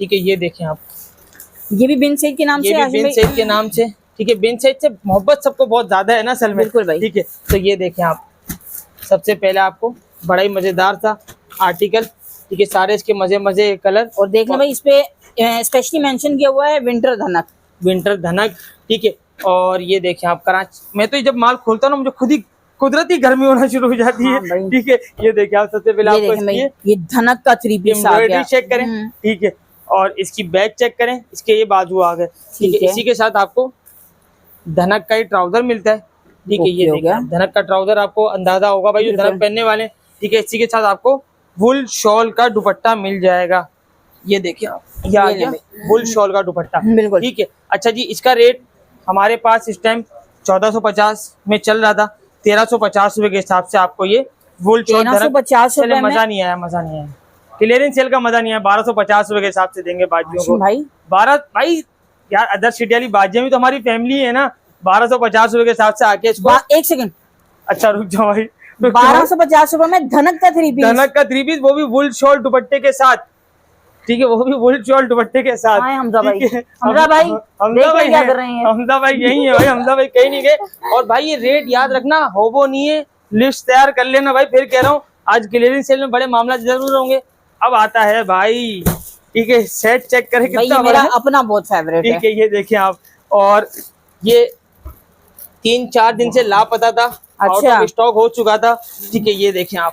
ठीक है, ये देखें आप, ये भी बिन सईद के नाम से। ये भी बिन सईद के नाम से। ठीक है, बिन सईद से मोहब्बत सबको बहुत ज्यादा है ना असल में। बिल्कुल भाई। ठीक है, तो ये देखें आप, सबसे पहले आपको बड़ा ही मजेदार था आर्टिकल। ठीक है, सारे इसके मजे मजे कलर। और देख लो भाई, इस पे स्पेशली मेंशन किया हुआ है विंटर धनक। विंटर धनक। ठीक है, और ये देखें आप, कराची मैं तो जब माल खोलता हूँ ना मुझे खुद ही कुदरती गर्मी होना शुरू हो जाती है। ठीक है, ये देखिए आप, सबसे पहले आपको ये धनक का 3 पीस आ गया। चेक करें। ठीक है, और इसकी बैक चेक करें, इसके ये बाजू आ गए। ठीक है, इसी के साथ आपको धनक का ही ट्राउजर मिलता है। ठीक है, ये देखिए धनक का ट्राउजर, आपको अंदाजा होगा भाई जो धनक पहनने वाले। ठीक है, इसी के साथ आपको वुल शॉल का दुपट्टा मिल जाएगा। ये देखिए आप, ये आ गया वुल शॉल का दुपट्टा। ठीक है, अच्छा जी, इसका रेट हमारे पास इस टाइम 1450 में चल रहा था। 1350 रुपए के हिसाब से आपको ये वुल शॉल 1350 रुपए में। मजा नहीं आया, मजा नहीं आया, क्लियरेंस सेल का मजा नहीं आया। 1250 रुपए के हिसाब से देंगे बाजियों को भाई। 12 भाई यार, अदर सिटी वाली बाजियां भी तो हमारी फैमिली है ना। 1250 रुपए के हिसाब से आके इसको। 1 सेकंड, अच्छा रुक जाओ भाई। 1250 रुपए में धनक का 3 पीस। धनक का 3 पीस, वो भी वुल शॉल दुपट्टे के साथ। ठीक है, वो भी वुल शॉल दुपट्टे के साथ। हमजा भाई, हमजा भाई, क्या कर रहे हैं? हमजा भाई यही है भाई, हमजा भाई कहीं नहीं गए। और भाई ये रेट याद रखना, होबो नहीं है, लिस्ट तैयार कर लेना भाई। फिर कह रहा हूँ आज क्लियरेंस सेल में बड़े मामला जरूर होंगे। अब आता है भाई, ठीक है, सेट चेक करें भाई कितना ये बड़ा मेरा है। अपना बहुत फेवरेट है। ठीक है, ये देखिए आप, और ये 3-4 दिन से लापता था, आउट अच्छा। ऑफ स्टॉक हो चुका था। ठीक है, ये देखें आप,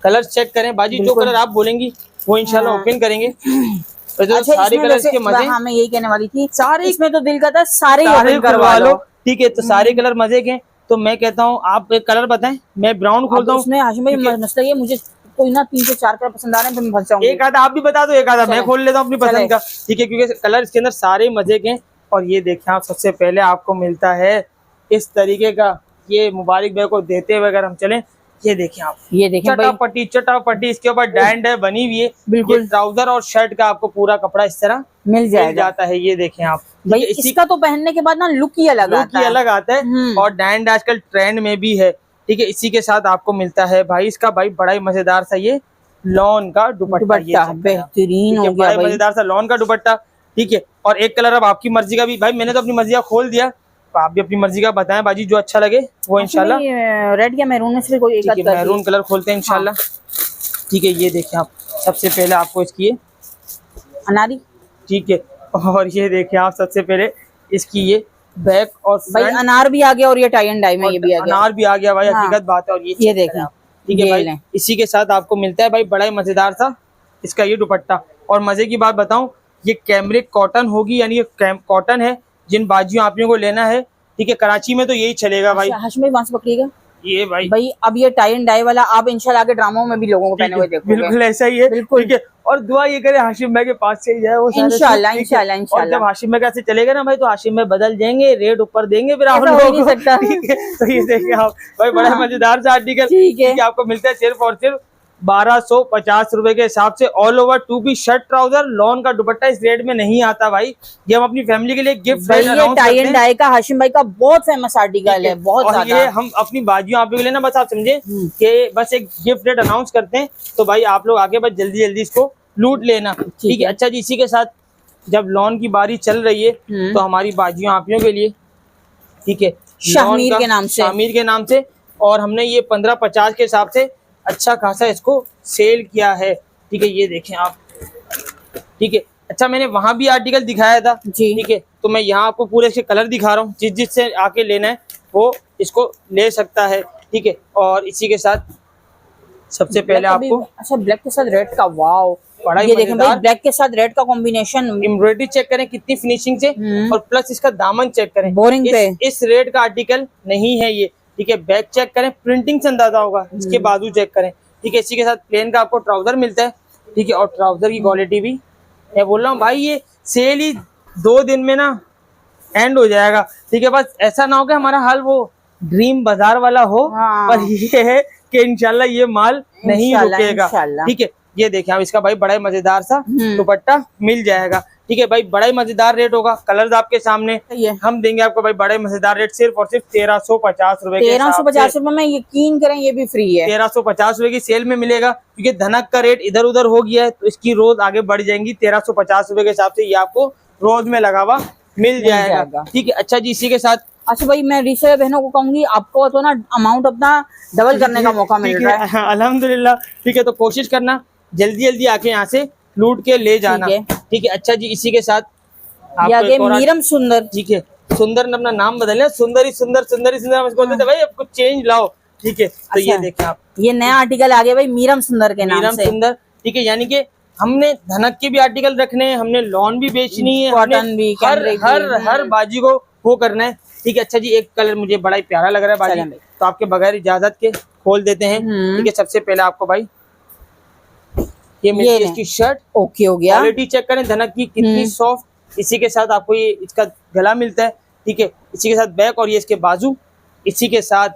कलर चेक करें बाजी, जो बिल्कुल। कलर आप बोलेंगी वो इंशाल्लाह हाँ। ओपन करेंगे। तो जो अच्छा, सारे इसमें कलर वैसे इसके मजे, हाँ मैं यही कहने वाली थी, सारे इसमें तो दिल करता है सारे ही सारे ओपन करवा खुलवा लो। लो। ठीक है, तो सारे कलर मजे के हैं। तो मैं कहता हूँ आप एक कलर बताएं, मैं ब्राउन अब खोलता हूँ। उसमें हाशिम भाई ठीक है, मसला ये, मुझे कोई ना 3 से 4 कलर पसंद आ रहे हैं तो मैं फंस जाऊंगी। एक आधा आप भी बता दो, एक आधा मैं चले। खोल लेता हूँ अपनी चले। पसंद का। ठीक है, क्योंकि कलर इसके अंदर सारे मजे के हैं। और ये देखें आप, सबसे पहले आपको मिलता है इस तरीके का, ये मुबारक भाई को देते हुए अगर हम चलें, ये देखें आप, ये देखें भाई, चटापटी इसके ऊपर डैंड है बनी हुई है। ये बिल्कुल ट्राउजर और शर्ट का आपको पूरा कपड़ा इस तरह मिल मिल जाएगा जाता है। ये देखें आप, ठीक भाई। है, इसी इसका तो पहनने के बाद ना लुक ही अलग लुक आता ही है। अलग आता है। हम्म। और डैंड आजकल ट्रेंड में भी है। ठीक है, इसी के साथ आपको मिलता है भाई इसका भाई बड़ा ही मजेदार सा ये लॉन का दुपट्टा। ये दुपट्टा check करें आप। बेहतरीन ठीक है, हो गया बड़ा ही भाई। मजेदार सा लॉन का दुपट्टा। ठीक है, और एक कलर अब आपकी मर्जी का भी, भाई मैंने तो अपनी मर्जी का खोल दिया, तो आप भी अपनी मर्जी का बताएं बाजी, जो अच्छा लगे वो इंशाल्लाह। रेड या मैरून में से कोई एक ठीक आध है, कर मैरून कलर खोलते हैं इंशाल्लाह। ठीक है, ये देखें आप, सबसे पहले आपको इसकी ये, अनारी। ठीक है, और ये देखें आप, सबसे पहले इसकी ये बैक और भाई फ्रंट, अनार भी आ गया और ये टाई एंड डाई में ये भी आ गया। अनार भी आ गया भाई, हाँ। हकीकत बात है। और ये ये check देखें, करें आप। ठीक है ये भाई, लें। इसी के साथ आपको मिलता है भाई बड़ा ही मजेदार सा इसका ये दुपट्टा। और मजे की बात बताऊं, ये कैमरिक कॉटन होगी, यानी ये कॉटन है। जिन बाजियों आप लोगों को लेना है, ठीक है, कराची में तो यही चलेगा भाई। अच्छा, हाशिम भाई वहां से पकड़िएगा ये भाई भाई। अब ये टाई एंड डाई वाला आप इंशाल्लाह के ड्रामों में भी लोगों को पहने हुए ठीक है, देखोगे। बिल्कुल ऐसा ही है। बिल्कुल। ठीक है, और दुआ ये करे हाशिम भाई के पास से ही जाए वो सारे इंशाल्लाह, सूट, ठीक है। इंशाल्लाह, और इंशाल्लाह। जब हाशिम भाई कैसे चलेगा ना भाई, तो हाशिम भाई बदल जाएंगे, रेट ऊपर देंगे फिर आप ऐसा हो ही लोगों नहीं को। सकता। ठीक है, तो ये देखिए आप भाई, बड़ा हाँ। मजेदार सा आर्टिकल। ठीक है। आपको मिलता है सिर्फ और सिर्फ 1250 रुपए के हिसाब से। All over 2 piece shirt trouser, lawn का दुपट्टा इस रेट में नहीं आता भाई। ये हम अपनी फैमिली के लिए गिफ्ट भाई ये टाई एंड डाई का हाशिम भाई का बहुत फेमस आर्टिकल है, बहुत और ज्यादा। ये हम अपनी बाजियों आप लोगों के लिए ना, बस आप समझे कि बस एक गिफ्ट रेट अनाउंस करते हैं, तो भाई आप लोग आगे बस जल्दी जल्दी इसको लूट लेना। ठीक है, अच्छा जी, इसी के साथ जब लॉन की बारी चल रही है, तो हमारी बाजियों आप लोगों के लिए, ठीक है, शामिर के नाम से, शामिर के नाम से, और हमने ये 1550 के हिसाब से अच्छा खासा इसको सेल किया है। ठीक है, ये देखें आप। ठीक है, अच्छा मैंने वहां भी आर्टिकल दिखाया था जी। ठीक है, तो मैं यहाँ आपको पूरे इसके कलर दिखा रहा हूँ, जिससे आके लेना है वो इसको ले सकता है। ठीक है, और इसी के साथ सबसे पहले आपको, अच्छा ब्लैक के साथ रेड का, वाओ बड़ा ही ये देखें भाई, मजेदार ब्लैक के साथ रेड का कॉम्बिनेशन। एम्ब्रॉयडरी चेक करें कितनी फिनिशिंग से, और प्लस इसका दामन चेक करें, बोरिंग पे इस रेट का आर्टिकल नहीं है ये। ठीक है, बैक चेक करें, प्रिंटिंग से अंदाजा होगा, इसके बाजू चेक करें। ठीक है, इसी के साथ प्लेन का आपको ट्राउजर मिलता है। ठीक है, और ट्राउजर की क्वालिटी भी, मैं बोल रहा हूँ भाई, ये सेल ही 2 दिन में ना एंड हो जाएगा। ठीक है, बस ऐसा ना हो कि हमारा हाल वो ड्रीम बाजार वाला हो। हाँ। पर ये है कि इंशाल्लाह ये माल नहीं रुकेगा। इंशाल्लाह। ठीक है, ये देखें आप, इसका भाई बड़ा ही मजेदार सा दुपट्टा मिल जाएगा। ठीक है भाई, बड़ा ही मजेदार रेट होगा, कलर्स आपके सामने, हम देंगे आपको भाई बड़ा ही मजेदार रेट, सिर्फ और सिर्फ 1350 रुपए। 1350 रुपए में, यकीन करें ये भी फ्री है। 1350 रुपए की सेल में मिलेगा, क्योंकि धनक का रेट इधर उधर हो गया है, तो इसकी रोज आगे बढ़ जाएंगी। 1350 रुपए के हिसाब से ये आपको रोज में लगा हुआ मिल जाएगा। ठीक है, अच्छा जी, इसी के साथ अच्छा भाई, मैं रीसेलर बहनों को कहूंगी, आपको तो ना अमाउंट अपना डबल करने का मौका मिल रहा है। अल्हम्दुलिल्लाह। ठीक है, तो कोशिश करना जल्दी जल्दी आके यहाँ से लूट के ले जाना। ठीक है, अच्छा जी, इसी के साथ मीरम सुंदर। ठीक है, सुंदर ने अपना नाम बदल लिया, सुंदरी सुंदर, सुंदरी सुंदर हम इसको बोलते थे भाई, अब कुछ चेंज लाओ। ठीक है, तो ये देखें आप, ये नया आर्टिकल आ गया भाई, मीरम सुंदर के नाम मीरम से। सुंदर। ठीक है, यानी कि हमने धनक के भी आर्टिकल रखने हैं, हमने लॉन भी बेचनी है, कॉटन भी, हर बाजी को वो करना है। ठीक है, अच्छा जी, एक कलर मुझे बड़ा ही प्यारा लग रहा है बाजी, तो आपके बगैर इजाजत के खोल देते हैं। ठीक है, सबसे पहले आपको भाई ये मिलती है इसकी शर्ट। ओके हो गया, क्वालिटी चेक करें धनक की कितनी सॉफ्ट। इसी के साथ आपको ये इसका गला मिलता है। ठीक है, इसी के साथ बैक, और ये इसके बाजू। इसी के साथ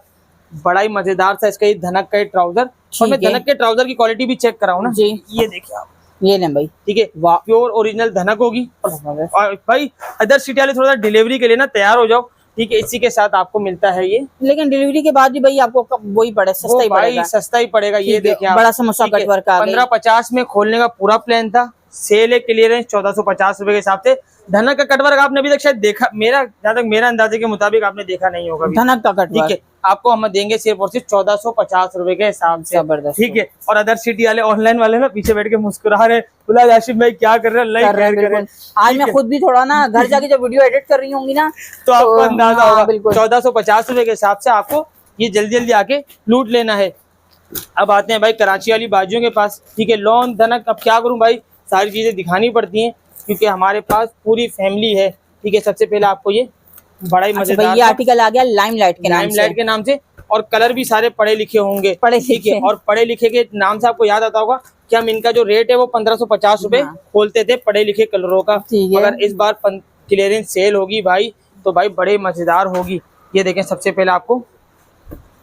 बड़ा ही मजेदार सा इसका ये धनक का ट्राउजर, और मैं धनक के ट्राउजर की क्वालिटी भी चेक कराऊं ना जी। ये देखिए आप, ये लें भाई। ठीक है, प्योर ओरिजिनल धनक होगी। और भाई अदर सिटी वाले थोड़ा डिलीवरी के लिए ना तैयार हो जाओ। ठीक है, इसी के साथ आपको मिलता है ये, लेकिन डिलीवरी के बाद भी भाई आपको वही पड़े, सस्ता ही पड़ेगा, सस्ता ही पड़ेगा। ये देखिए बड़ा समोसा कट वर्क आ गई। 1550 में खोलने का पूरा प्लान था, सेल है, क्लियरेंस 1450 रुपए के हिसाब से। धनक का कटवर्क आपने अभी तक शायद देखा, जहाँ तक मेरा अंदाजे के मुताबिक आपने देखा नहीं होगा अभी। धनक का ठीक कटवर्क है, आपको हम देंगे सिर्फ और सिर्फ 1450 रुपए के हिसाब से। जबरदस्त। ठीक है, और अदर सिटी वाले ऑनलाइन वाले ना पीछे बैठ के मुस्कुरा रहे, बोला आशिफ भाई क्या कर रहे हैं, अल्लाह कर रहे हैं, खैर करे। बिल्कुल। आज मैं खुद भी थोड़ा ना घर जाके जब वीडियो एडिट कर रही होंगी ना तो आपको अंदाजा हाँ, होगा। बिल्कुल। 1450 रुपए के हिसाब से आपको ये जल्दी जल्दी आके लूट लेना है। अब आते हैं भाई कराची वाली बाजियों के पास। ठीक है, लॉन धनक, अब क्या करूं भाई, सारी चीजें दिखानी पड़ती हैं क्योंकि हमारे पास पूरी फैमिली है। ठीक है, सबसे पहले आपको ये बड़ा ही अच्छा मजेदार भाई, ये आर्टिकल आ गया लाइमलाइट के नाम से। लाइमलाइट के नाम से, और कलर भी सारे पढ़े लिखे होंगे। पढ़े ठीक है, लिखे। और पढ़े लिखे के नाम से आपको याद आता होगा कि हम इनका जो रेट है वो 1550 रुपए हाँ। खोलते थे पढ़े लिखे कलरों का। ठीक है। अगर इस बार क्लियरेंस सेल होगी भाई तो भाई बड़े मजेदार होगी। ये देखें, सबसे पहले आपको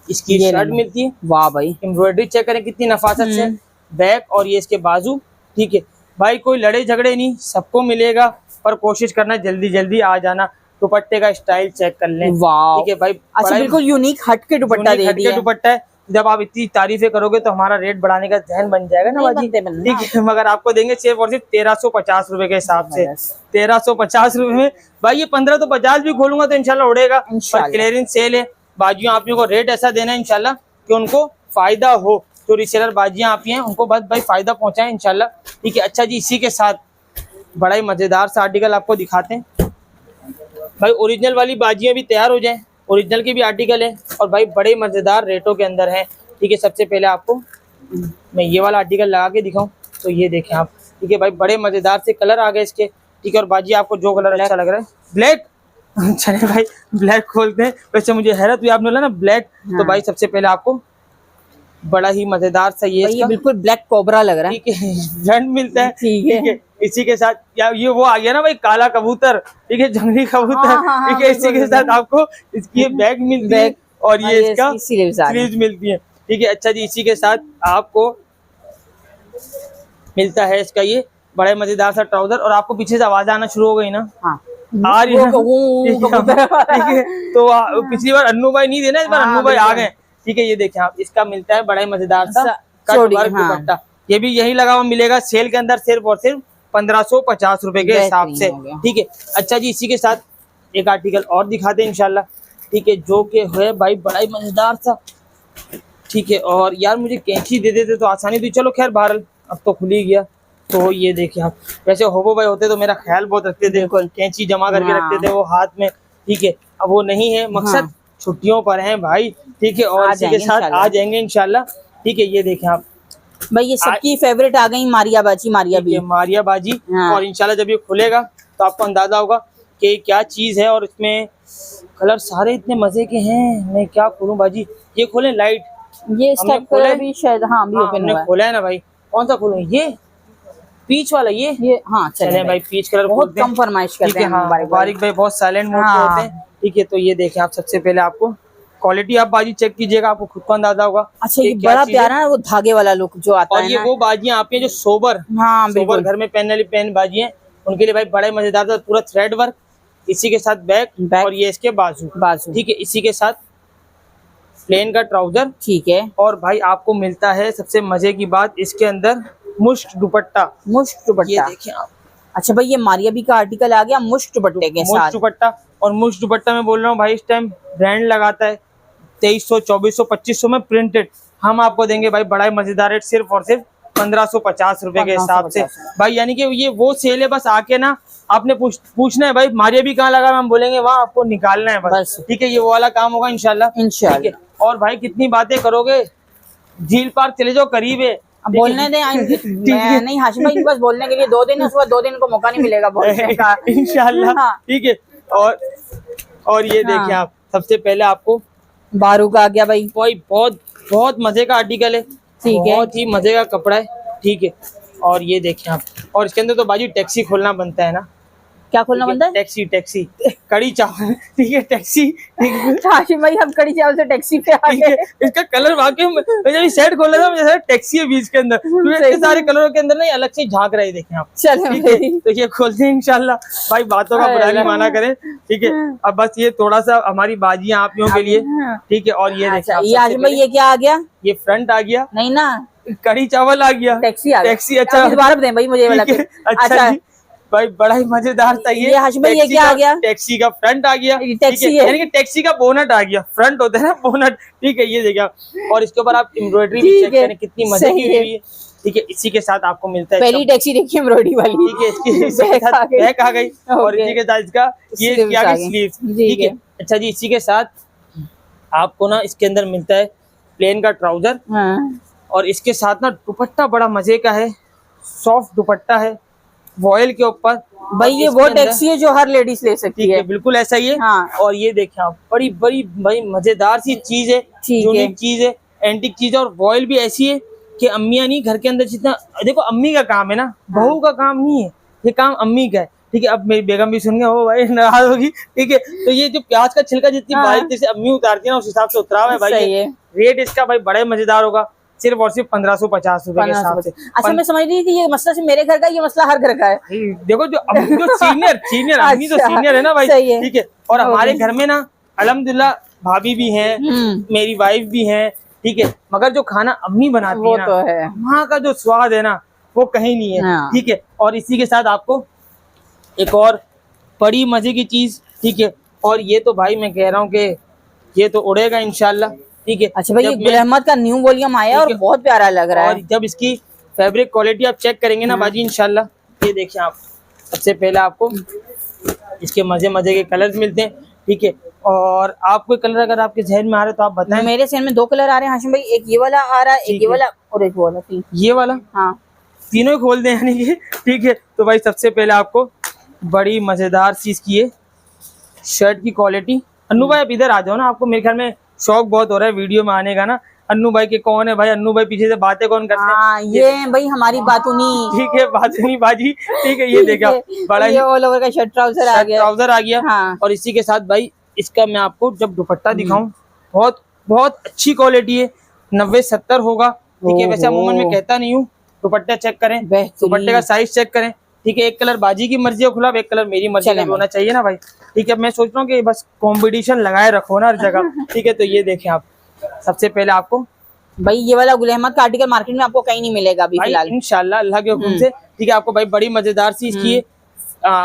इसकी ये शर्ट नहीं। मिलती है, वाह भाई, एम्ब्रॉयडरी चेक करें कितनी नफासत से, बैक और ये इसके बाजू। ठीक है भाई, कोई लड़े झगड़े नहीं, सबको मिलेगा, पर कोशिश करना जल्दी जल्दी आ जाना। दुपट्टे का स्टाइल चेक कर लें। वाह। ठीक है भाई, अच्छा बड़ा ही बिल्कुल यूनिक हट के दुपट्टा दे दिया है। दुपट्टा है। जब आप इतनी तारीफें करोगे तो हमारा रेट बढ़ाने का जहन बन जाएगा ना नहीं बाजी। बनते बनना। ठीक है, मगर आपको देंगे सिर्फ और सिर्फ 1350 रुपए के हिसाब से। 1350 रुपए में भाई, ये 1550 भी खोलूंगा तो इंशाल्लाह उड़ेगा, पर क्लियरेंस सेल है। बाजियों आप को रेट ऐसा देना है इंशाल्लाह कि उनको फायदा हो। जो रिसेलर बाजियां आप हैं उनको बस भाई फायदा पहुंचाए इंशाल्लाह। ठीक है, अच्छा जी, इसी के साथ बड़ा ही मजेदार सा आर्टिकल आपको दिखाते हैं भाई। ओरिजिनल वाली बाजियां भी तैयार हो जाएं, ओरिजिनल के भी आर्टिकल है और भाई बड़े मजेदार रेटों के अंदर है। ठीक है, सबसे पहले आपको मैं ये वाला आर्टिकल लगा के दिखाऊं तो ये देखें आप। ठीक है भाई, बड़े मजेदार से कलर आ गए इसके। ठीक है, और बाजी आपको जो कलर अच्छा लग रहा है, ब्लैक चले भाई ब्लैक खोलते हैं। वैसे मुझे हैरत हुई, आपने बोला ना ब्लैक, तो भाई सबसे पहले आपको बड़ा ही मजेदार सा ये बिल्कुल ब्लैक कोबरा लग रहा है। ठीक है, रंग मिलता है। ठीक है। इसी के साथ या ये वो आ गया ना भाई, काला कबूतर। ठीक है, जंगली कबूतर। हाँ, ठीक है, इसी के साथ आपको इसकी बैग मिलती है और ये इसका स्लीव्स मिलती है। ठीक है, अच्छा जी, इसी के साथ आपको मिलता है इसका ये बड़ा मजेदार सा ट्राउजर। और आपको पीछे से आवाज आना शुरू हो गई ना, आ रही है। ठीक है, तो पिछली बार अन्नू भाई नहीं देना, इस बार अन्नू भाई आ गए। ठीक है, ये देखें आप, इसका मिलता है बड़ा ही मजेदार सा कट वर्क दुपट्टा। ये भी यही लगा हुआ मिलेगा सेल के अंदर सिर्फ और सिर्फ 1550 रुपए के हिसाब से। ठीक है, अच्छा जी, इसी के साथ एक आर्टिकल और दिखाते हैं इंशाल्लाह। ठीक है, जो कि है भाई बड़ा ही मजेदार सा। ठीक है, और यार मुझे कैंची दे देते तो आसानी थी। चलो खैर, बहरहाल अब तो खुल ही गया। तो ये देखिए आप, वैसे होबो भाई होते तो मेरा ख्याल बहुत रखते थे, कैंची जमा करके रखते थे वो हाथ में। ठीक है, अब वो नहीं है, मकसद छुट्टियों पर हैं भाई। ठीक है, और इसी के साथ आ जाएंगे इंशाल्लाह। ठीक है, ये देखें आप भाई, ये सबकी फेवरेट आ गई मारिया बाजी। मारिया बाजी। और इंशाल्लाह जब ये खुलेगा तो आपको अंदाजा होगा कि क्या चीज है। और इसमें कलर सारे इतने मजे के हैं, मैं क्या खोलूं बाजी। ये खोलें लाइट, ये इसका कलर भी शायद अभी ओपन हुआ है। खोला है ना भाई, कौन सा खोलूं, ये पीच वाला ये चले भाई, पीच कलर बहुत कम फरमाइश करते हैं बारिक भाई, बहुत साइलेंट मोड पे होते हैं। ठीक है, तो ये देखें आप, सबसे पहले आपको क्वालिटी आप बाजी चेक कीजिएगा, आपको खुद को अंदाजा होगा। अच्छा, ये बड़ा प्यारा है वो धागे वाला लुक जो आता है। और ये वो बाजियां आप हैं जो सोबर घर में पहनने वाली पेन बाजी हैं, उनके लिए भाई बड़ा मजेदार था, पूरा थ्रेड वर्क। इसी के साथ बैक और ये इसके बाजू। ठीक है, इसी के साथ प्लेन का ट्राउजर। ठीक है, और भाई आपको मिलता है सबसे मजे की बात, इसके अंदर मुश्क दुपट्टा। ये देखिए आप। अच्छा भाई, ये मारिया भी का आर्टिकल आ गया मुश्क दुपट्टे के साथ। मुश्क दुपट्टा, और मुश्क दुपट्टा में बोल रहा हूँ भाई, इस टाइम ब्रांड लगाता है 2300, 2400, 2500 में प्रिंटेड। हम आपको देंगे भाई बड़ा मजेदार रेट, सिर्फ और सिर्फ 1550 रुपए के हिसाब से भाई। यानी कि ये वो सेल है, बस आके ना आपने पूछना है भाई मारिया भी कहाँ लगा, हम बोलेंगे वहाँ, आपको निकालना है बस। ठीक है, ये वो वाला काम होगा इंशाल्लाह। और भाई कितनी बातें करोगे, झील पार्क चले जाओ, करीब है। बोलने दें नहीं हाशिम भाई, बस बोलने के लिए 2 दिन है, उसके बाद 2 दिन को मौका नहीं मिलेगा बोलने का इंशाल्लाह। ठीक है, और ये देखिए आप, सबसे पहले आपको बारूक आ गया भाई। बहुत मजे का आर्टिकल है। ठीक है, बहुत ही मजे का कपड़ा है। ठीक है, और ये देखें आप, और इसके अंदर तो बाजी टैक्सी खोलना बनता है ना। क्या खोलना बनता है? टैक्सी कड़ी चावल। ठीक है, टैक्सी। हाशिम भाई, हम कड़ी चावल से टैक्सी पे आ गए। इसका कलर वाकई में जब सेट खोला था मुझे टैक्सी है बीच के अंदर, इतने सारे कलरों के अंदर ना अलग से झांक रहे, देखें आप। चलिए, तो ये खोलते हैं इंशाल्लाह भाई, बातों का बुरा नहीं माना करें। ठीक है, अब बस ये थोड़ा सा हमारी बाजियां आप लोगों के लिए। ठीक है, और ये देखिए ये हाशिम भाई, ये क्या आ गया? ये फ्रंट आ गया। नहीं ना, कढ़ी चावल आ गया, टैक्सी आ गया। टैक्सी। अच्छा आप दोबारा दें भाई मुझे ये वाला ठीक है, फिर। अच्छा जी भाई बड़ा ही मजेदार था ये हाशिम भाई, ये टैक्सी क्या आ का- गया? टैक्सी का फ्रंट आ गया, ये ठीक टैक्सी है, है। यानी कि टैक्सी का बोनट आ गया, फ्रंट होता है ना बोनट, ठीक है ये देखिए आप। और इसके ऊपर आप एम्ब्रॉयडरी भी ठीक चेक है, करें कितनी मजे की सही हुई है। है, ठीक है। इसी के साथ आपको मिलता है पहली टैक्सी देखिए एम्ब्रॉयडरी वाली, ठीक है, इसी के बैक साथ आ गई। बैक आ गई, और ओके। इसी के साथ इसका ये Sleeves क्या आ गई गई। स्लीव्स, ठीक ठीक है। है। अच्छा जी, इसी के साथ आपको ना इसके अंदर मिलता है प्लेन का ट्राउजर, हाँ। और इसके साथ ना दुपट्टा बड़ा मजे का है, सॉफ्ट दुपट्टा है वॉयल के ऊपर। भाई और ये इसके वो अंदर- टैक्सी है जो हर लेडीज ले सकती ठीक है, है। बिल्कुल ऐसा ही है। हाँ। और ये देखिए आप, बड़ी बड़ी भाई मजेदार सी चीज है, ठीक यूनिक है। चीज है, एंटीक चीज है। और वॉयल भी ऐसी है कि अम्मियां नहीं घर के अंदर जितना, देखो अम्मी का काम है ना, बहू का काम नहीं है, ये काम अम्मी का है, ठीक है। अब मेरी बेगम भी सुन गए, ओ भाई नाराज होगी, ठीक है। तो ये जो प्याज का छिलका जितनी हाँ। बारीक से अम्मी उतारती है ना, उस हिसाब से उतरा हुआ है भाई। सही ये है। रेट इसका भाई बड़ा ही मजेदार होगा, सिर्फ और सिर्फ 1550 रुपए के हिसाब से। अच्छा मैं समझ रही थी कि ये मसला सिर्फ मेरे घर का, ये मसला हर घर का है। देखो जो सीनियर अम्मी तो अच्छा, सीनियर है ना भाई, सही है। ठीक है। और हमारे ओके। घर में ना अल्हम्दुलिल्लाह भाभी भी हैं, मेरी वाइफ भी हैं, ठीक है। मगर जो खाना अम्मी बनाती वो है ना, तो है। वहाँ का जो स्वाद है ना वो कहीं नहीं है, हाँ। ठीक है। और इसी के साथ आपको एक और बड़ी मजे की चीज, ठीक है। और ये तो भाई मैं कह रहा हूँ कि ये तो उड़ेगा इंशाल्लाह, ठीक है। अच्छा भाई ये जब गुल मैं- अहमद का न्यू वॉल्यूम आया है ठीक और है। बहुत प्यारा लग रहा और है। जब इसकी फैब्रिक क्वालिटी आप चेक करेंगे ना बाजी इंशाल्लाह, ये देखिए आप, सबसे पहले आपको इसके मजे मजे के कलर्स मिलते हैं, ठीक है। और आपको कलर अगर आपके जहन में आ रहा है तो आप बताएं। मेरे सेल में दो कलर आ रहे हैं हाशिम भाई, एक ये वाला आ रहा है, एक ठीक ये है। वाला और एक वो वाला। तीन। ये वाला हाँ तीनों ही खोल दें यानी कि, ठीक है। तो भाई सबसे पहले आपको बड़ी मजेदार चीज की है शर्ट की क्वालिटी। अन्नू भाई आप इधर आ जाओ ना, आपको मेरे ख्याल में शौक बहुत हो रहा है वीडियो में आने का ना। अन्नू भाई के कौन है भाई, अन्नू भाई पीछे से बातें कौन करते हैं, हाँ, ये भाई हमारी बातूनी। ठीक है बात नहीं बाजी, ठीक है। ये देखा बड़ा ही ये ऑल ओवर का शर्ट ट्राउजर आ गया। ट्राउजर आ गया। हाँ। और इसी के साथ भाई इसका मैं आपको जब दुपट्टा दिखाऊं, बहुत बहुत अच्छी क्वालिटी है, 90-70 होगा, ठीक है। वैसे अमूमन मैं कहता नहीं हूँ, दुपट्टा चेक करें, बेहतरीन। दुपट्टे का साइज चेक करें, ठीक है। एक कलर बाजी की मर्जी है खुला, एक कलर मेरी मर्जी चलें का भी होना चाहिए ना भाई, ठीक है। मैं सोच रहा हूँ कि बस कंपटीशन लगाए रखो ना हर जगह, ठीक है। तो ये देखें आप, सबसे पहले आपको भाई ये वाला गुल अहमद का आर्टिकल मार्केट में आपको कहीं नहीं मिलेगा अभी भाई फिलहाल। इंशाल्लाह अल्लाह के हुक्म से, ठीक है। आपको भाई बड़ी मजेदार सी इसकी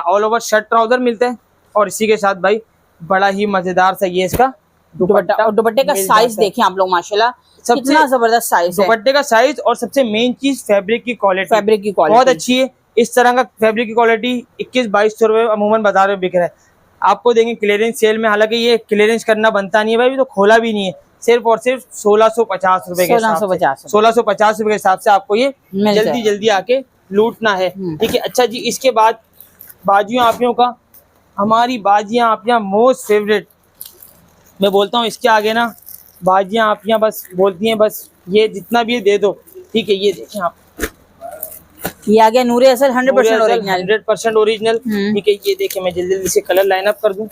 ऑल ओवर शर्ट ट्राउजर मिलता है। और इसी के साथ भाई बड़ा ही मजेदार सा ये इसका दुपट्टा, और दुपट्टे का मिल साइज जाता है। देखें आप लोग माशाल्लाह, सबसे- कितना जबरदस्त साइज है। दुपट्टे का साइज और सबसे मेन चीज फैब्रिक की क्वालिटी, फैब्रिक की बहुत क्वालिटी अच्छी है। इस तरह का फैब्रिक की क्वालिटी 21-2200 रुपए अमूमन बाजार में बिक रहा है, आपको देंगे क्लियरेंस सेल में। हालांकि ये क्लियरेंस करना बनता नहीं है भाई, तो खोला भी नहीं है, सिर्फ और सिर्फ 1650 रुपए के हिसाब से, 1650 रुपए के हिसाब से आपको ये मिल जल्दी जाएगा। जल्दी आके लूटना है, ठीक है। अच्छा जी, इसके बाद बाजियों आपियों का, हमारी बाजियां आपियां मोस्ट फेवरेट, मैं बोलता हूँ इसके आगे ना बाजियां आपियां बस बोलती हैं बस ये जितना भी ये दे दो, ठीक है। ये देखें आप, ये आ गया नूरे असल 100% ओरिजिनल। 100% ओरिजिनल, ठीक है। ये देखें मैं जल्दी जल्दी से कलर लाइन अप कर दूं।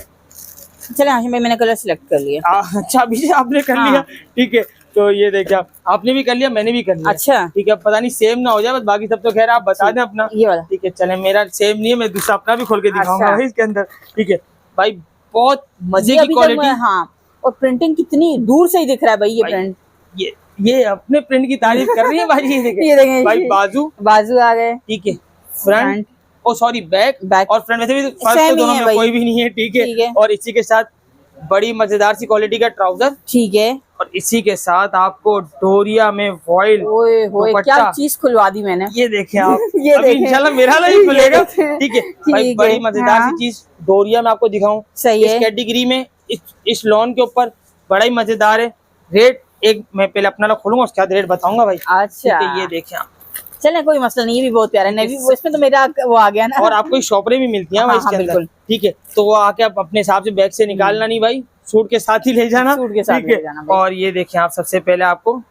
चले हाशिम भाई मैंने कलर सिलेक्ट कर लिया। अच्छा अभी से आपने कर हाँ। लिया, ठीक है। तो ये देखिए आप, आपने भी कर लिया, मैंने भी कर लिया, अच्छा। ठीक है। पता नहीं सेम ना हो जाए, बस बाकी सब तो खैर आप बता दें अपना, ये वाला ठीक है। चले मेरा सेम नहीं है, मैं दूसरा अपना भी खोल के दिखाऊंगा अच्छा। भाई इसके अंदर, ठीक है। भाई बहुत मजे ये की अभी तक क्वालिटी, हाँ, और प्रिंटिंग कितनी दूर से ही दिख रहा है भाई ये प्रिंट। ये अपने प्रिंट की तारीफ कर रही है भाई। ये ये देखें भाई बाजू बाजू आ गए, ठीक है, फ्रंट ओ सॉरी बैक और फ्रंट, वैसे भी फर्स्ट Same तो ही दोनों है में भाई। कोई भी नहीं है, ठीक ठीक है। है। और इसी के साथ बड़ी मजेदार सी क्वालिटी का ट्राउजर, ठीक है। और इसी के साथ आपको डोरिया में वॉइल ओए होए दुपट्टा। क्या चीज खुलवा दी मैंने। ये देखें आप, ये अभी देखें। इंशाल्लाह मेरा वाला ही खुलेगा, ये देखें। ठीक है भाई। ठीक बड़ी है, मजेदार हाँ। सी चीज डोरिया में आपको दिखाऊं, सही इस है। कैटेगरी में इस लॉन के ऊपर बड़ा ही मजेदार है। रेट एक मैं पहले अपना ला खोलूंगा, उसके बाद रेट बताऊंगा भाई, ठीक अच्छा है। ये देखें आप, चले कोई मसला नहीं, ये भी बहुत प्यारा है। नेवी वो इसमें तो मेरा वो आ गया ना। और आपको शॉपरें भी मिलती हैं भाई हाँ, इसके हाँ, अंदर, बिल्कुल। ठीक है। तो वो आके आप अपने हिसाब से बैग से निकालना नहीं भाई, सूट के साथ ही ले जाना, सूट के साथ ठीक ले है। जाना भाई। और ये देखें आप, सबसे पहले आपको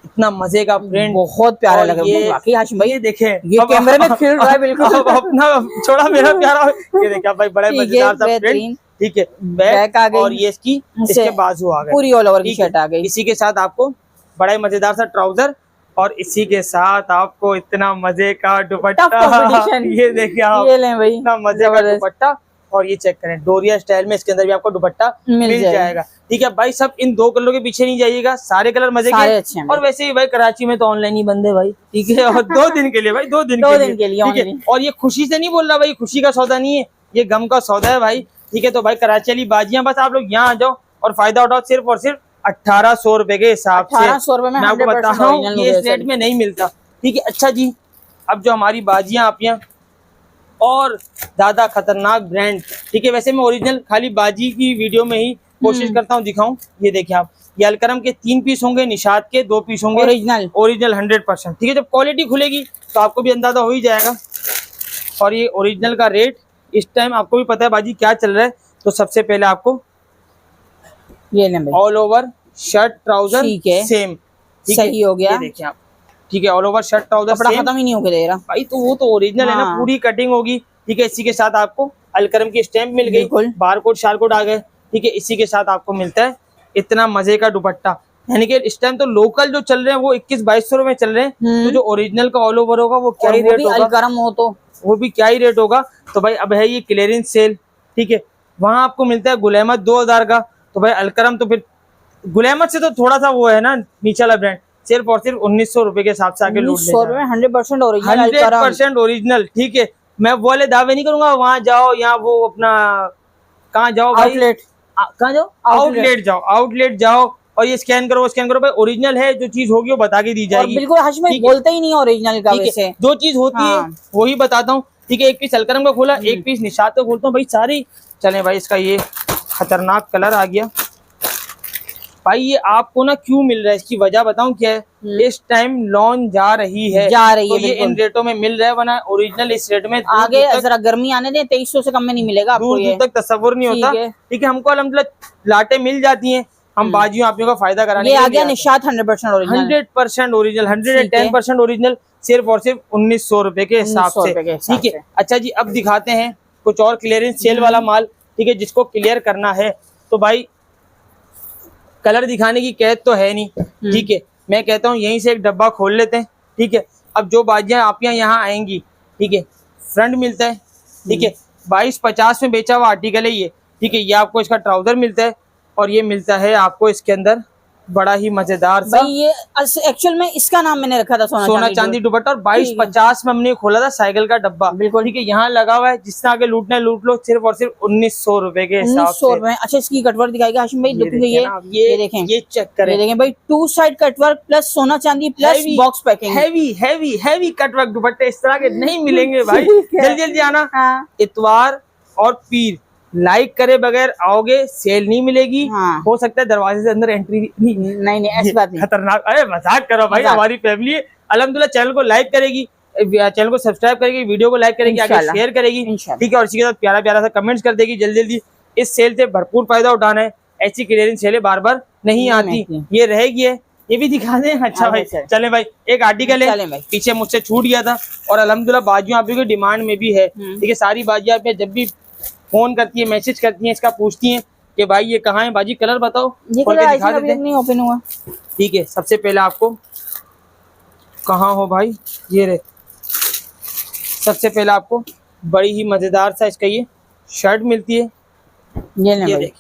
इतना मजे का प्रिंट, बहुत प्यारा और लग रहा ये- है वाकई हाशिम भाई। ये देखें ये कैमरे में खिल रहा है बिल्कुल। अब अपना छोड़ा मेरा प्यारा, ये देखें भाई बड़ा ठीक है, मजेदार सा बेहतरीन। प्रिंट, ठीक है। बैक आ गई। और ये इसकी इससे इसके बाजू आ गए, पूरी ऑल ओवर की ठीक है। शर्ट आ गई। इसी के साथ आपको बड़ा ही मजेदार सा ट्राउजर, और इसी के साथ आपको इतना मजे का दुपट्टा, Tough competition। ये देखिए आप, ये लें भाई, इतना मजे का जबरदस्त। दुपट्टा। और ये चेक करें डोरिया स्टाइल में, इसके अंदर भी आपको दुपट्टा मिल मिल जाएगा। जाएगा। ठीक है भाई, सब इन 2 कलरों के पीछे नहीं जाइएगा, सारे कलर मजे सारे के। अच्छे हैं और वैसे ही भाई कराची में तो ऑनलाइन ही बंद है भाई, ठीक है, और 2 दिन के लिए भाई, 2 दिन 2 के दिन के लिए ठीक है। only। और ये खुशी से नहीं बोल रहा भाई, खुशी का सौदा नहीं है, ये गम का सौदा है भाई, ठीक है। तो भाई कराची वाली बाजियां, बस आप लोग यहाँ आ जाओ और फायदा उठाओ, सिर्फ और सिर्फ 1800 रुपए के हिसाब से। 1800 रुपए में मैं आपको 100% बता रहा हूँ original ये इस मुझे रेट में नहीं मिलता, ठीक है। अच्छा जी, अब जो हमारी बाजियां आपियां और ज्यादा खतरनाक ब्रांड, ठीक है। वैसे मैं ओरिजिनल खाली बाजी की वीडियो में ही कोशिश करता हूँ दिखाऊं। ये देखिए आप, ये अलकरम के 3 पीस होंगे, निशात के 2 पीस होंगे, ओरिजिनल ओरिजिनल 100%, ठीक है। जब क्वालिटी खुलेगी तो आपको भी अंदाजा हो ही जाएगा। और ये ओरिजिनल का रेट इस टाइम आपको भी पता है बाजी क्या चल रहा है। तो सबसे पहले आपको ये ले भाई, ऑल ओवर शर्ट ट्राउजर ठीक है, सेम, ठीक है। सही हो गया। ये देखिए आप, ठीक है, ऑल ओवर शर्ट ट्राउजर कपड़ा सेम खत्म ही नहीं होके दे रहा भाई, तो वो तो ओरिजिनल है ना, हाँ। पूरी कटिंग होगी, ठीक है। इसी के साथ आपको अलकरम की स्टैम्प मिल गई, बिल्कुल। बारकोड शारकोड आ गए, ठीक है। इसी के साथ आपको मिलता है इतना मजे का दुपट्टा, यानी कि इस टाइम तो लोकल जो चल रहे हैं वो 21-2200 रुपए में चल रहे हैं। तो जो ओरिजिनल का ऑल ओवर होगा वो क्या और ही वो रेट भी होगा, अलकरम हो तो वो भी क्या ही रेट होगा। तो भाई अब है ये क्लियरेंस सेल, ठीक है। वहां आपको मिलता है गुल अहमद 2000 का, तो भाई अलकरम तो फिर गुल अहमद से तो थोड़ा सा वो है ना नीचे वाला ब्रांड, सिर्फ और सिर्फ 1900 रुपए के हिसाब से आके लूट 1900 रुपए में 100% ओरिजिनल अलकरम। 100% ओरिजिनल, ठीक है। मैं वो वाले दावे नहीं करूंगा वहां जाओ, यहाँ वो अपना कहाँ जाओ भाई, आउटलेट कहाँ जाओ, आउटलेट जाओ, आउटलेट जाओ और ये स्कैन करो, स्कैन करो भाई, ओरिजिनल है, जो चीज होगी वो बता के दी और जाएगी, बिल्कुल हर्ष भाई ठीक है। बोलते ही नहीं ओरिजिनल का ठीक वैसे। है, जो चीज होती है हाँ। वही बताता हूँ, ठीक है। एक पीस अलकरम का खोला, एक पीस निशात का खोलता हूँ भाई, सारी चले भाई। इसका ये खतरनाक कलर आ गया भाई, ये आपको ना क्यों मिल रहा है, इसकी वजह बताऊं क्या है। इस टाइम लॉन जा रही है, जा रही तो है ये इन बिल्कुल। रेटों में मिल रहा है, वरना ओरिजिनल इस रेट में आगे जरा गर्मी आने दें, 2300 से कम में नहीं मिलेगा आपको दूर ये। दूर तक तस्वुर नहीं ठीक होता, है। ठीक है। हमको अल्हम्दुलिल्लाह लाटे मिल जाती हैं, हम बाजियों आप लोगों का फायदा कराने ये के आ लिए गया आते हैं। निशात 100% ओरिजिनल। 100% ओरिजिनल, ठीक है। 110% ओरिजिनल, सिर्फ और सिर्फ 1900 रुपए के हिसाब 1900 से, रुपए के हिसाब ठीक है। से। अच्छा जी, अब दिखाते हैं कुछ और क्लियरेंस सेल वाला माल, ठीक है, जिसको क्लियर करना है। तो भाई कलर दिखाने की कैद तो है नहीं, ठीक है। मैं कहता हूँ यहीं से एक डब्बा खोल लेते हैं, ठीक है। अब जो बाजियां आप यहाँ आएंगी, ठीक है, फ्रंट मिलता है, ठीक है, 2250 में बेचा हुआ आर्टिकल है ये, ठीक है। ये आपको इसका ट्राउजर मिलता है और ये मिलता है आपको इसके अंदर बड़ा ही मजेदार सा भाई ये एक्चुअल में इसका नाम मैंने रखा था सोना चांदी दुपट्टा, और 2250 में हमने खोला था साइकिल का डब्बा, बिल्कुल। ठीक है। यहाँ लगा हुआ है, जिसने आगे लूटना है लूट लो, सिर्फ और सिर्फ 1900 रुपए के हिसाब 1900 से। रुपए। अच्छा इसकी कटवर्क दिखाएगा हाशिम भाई, देखिए ये देखें, ये चेक करें, ये देखें भाई, 2 साइड कटवर्क प्लस सोना चांदी plus Heavy, box packing. Heavy heavy heavy cutwork दुपट्टे इस तरह के नहीं मिलेंगे भाई। ठीक है। जल्दी जल्दी आना। हाँ। इतवार और पीर लाइक करे बगैर आओगे, सेल नहीं मिलेगी। हाँ। हो सकता है दरवाजे से अंदर एंट्री नहीं ऐसी बात नहीं। खतरनाक, अरे मजाक करो भाई, मजाक। हमारी फैमिली है अल्हम्दुलिल्लाह। चैनल को लाइक करेगी, चैनल को सब्सक्राइब करेगी, वीडियो को लाइक करेगी, आगे इंशाल्लाह। शेयर करेगी, इंशाल्लाह। ठीक है। और इसी के साथ प्यारा प्यारा सा कमेंट्स कर देगी। जल्दी जल्दी इस सेल से भरपूर फायदा उठाना है, ऐसी क्लियरेंस सेलें बार बार नहीं आती, ये रहेगी है, ये भी दिखा दें। अच्छा भाई चले भाई, एक आर्टिकल है पीछे मुझसे छूट गया था, और अल्हम्दुलिल्लाह बाजियों आप की डिमांड में भी है, ठीक है। सारी बाजियां आप जब भी फोन करती है, मैसेज करती हैं, इसका पूछती हैं कि भाई ये कहाँ है बाजी, कलर बताओ, ये खोल कलर के दिखा अभी देते तक नहीं ओपन हुआ, ठीक है। सबसे पहले आपको कहाँ हो भाई, ये रहे। सबसे पहले आपको बड़ी ही मजेदार सा इसका ये शर्ट मिलती है, ये देखिए,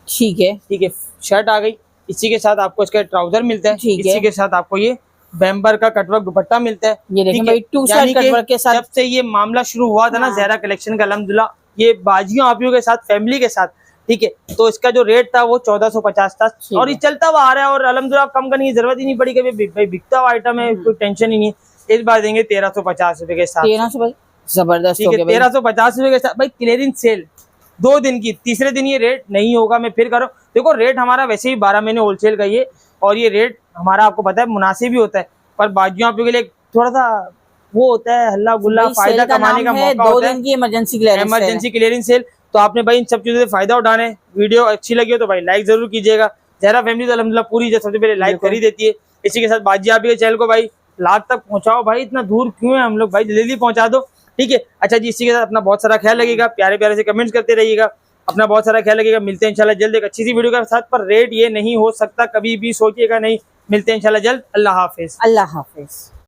ठीक है, ठीक है। शर्ट आ गई, इसी के साथ आपको इसका ट्राउजर मिलता है, ठीक है। इसी के साथ आपको ये बैम्बर का कटवर्क दुपट्टा मिलता है, ये देखें ठीक भाई, है। 2 यानी साइड कि कटवर्क के साथ। जब से ये मामला शुरू हुआ था ना हाँ। ज़हरा कलेक्शन का, अल्हम्दुलिल्लाह ये बाजियों आपियों के साथ, फैमिली के साथ, ठीक है। तो इसका जो रेट था वो 1450 था, और ये चलता हुआ आ रहा है, और अल्हम्दुलिल्लाह कम करने की जरूरत ही नहीं पड़ी, कभी भाई बिकता हुआ आइटम है, कोई टेंशन ही नहीं। इस बार देंगे 1350 रुपए के साथ, 1300 भाई, जबरदस्त ठीक हो है। गया भाई। 1350 रुपए के साथ भाई, क्लियरेंस सेल 2 दिन की, तीसरे दिन ये रेट नहीं होगा। मैं फिर करो, देखो रेट हमारा वैसे ही 12 महीने होलसेल का ये, और ये रेट हमारा आपको पता है मुनासिब ही होता है, पर बाजियों आप के लिए थोड़ा सा वो होता है हल्ला गुल्ला, फायदा कमाने का मौका 2 होता है, दिन की emergency clearance, emergency clearance sale. तो आपने भाई इन सब चीजों से फायदा उठाना है। वीडियो अच्छी लगी हो तो भाई लाइक जरूर कीजिएगा। ज़हरा फैमिली तो अल्हम्दुलिल्लाह पूरी सबसे पहले लाइक कर ही देती है। इसी के साथ बाजी आप के चैनल को भाई लाख तक पहुंचाओ भाई, इतना दूर क्यों है हम लोग भाई, जल्दी पहुंचा दो, ठीक है। अच्छा जी, इसी के साथ अपना बहुत सारा ख्याल रखिएगा, प्यारे प्यारे से कमेंट्स करते रहिएगा, अपना बहुत सारा ख्याल रखिएगा। मिलते हैं इंशाल्लाह जल्द एक अच्छी सी वीडियो के साथ, पर रेट ये नहीं हो सकता, कभी भी सोचिएगा नहीं। मिलते हैं इंशाल्लाह जल्द। अल्लाह हाफिज। अल्लाह हाफिज।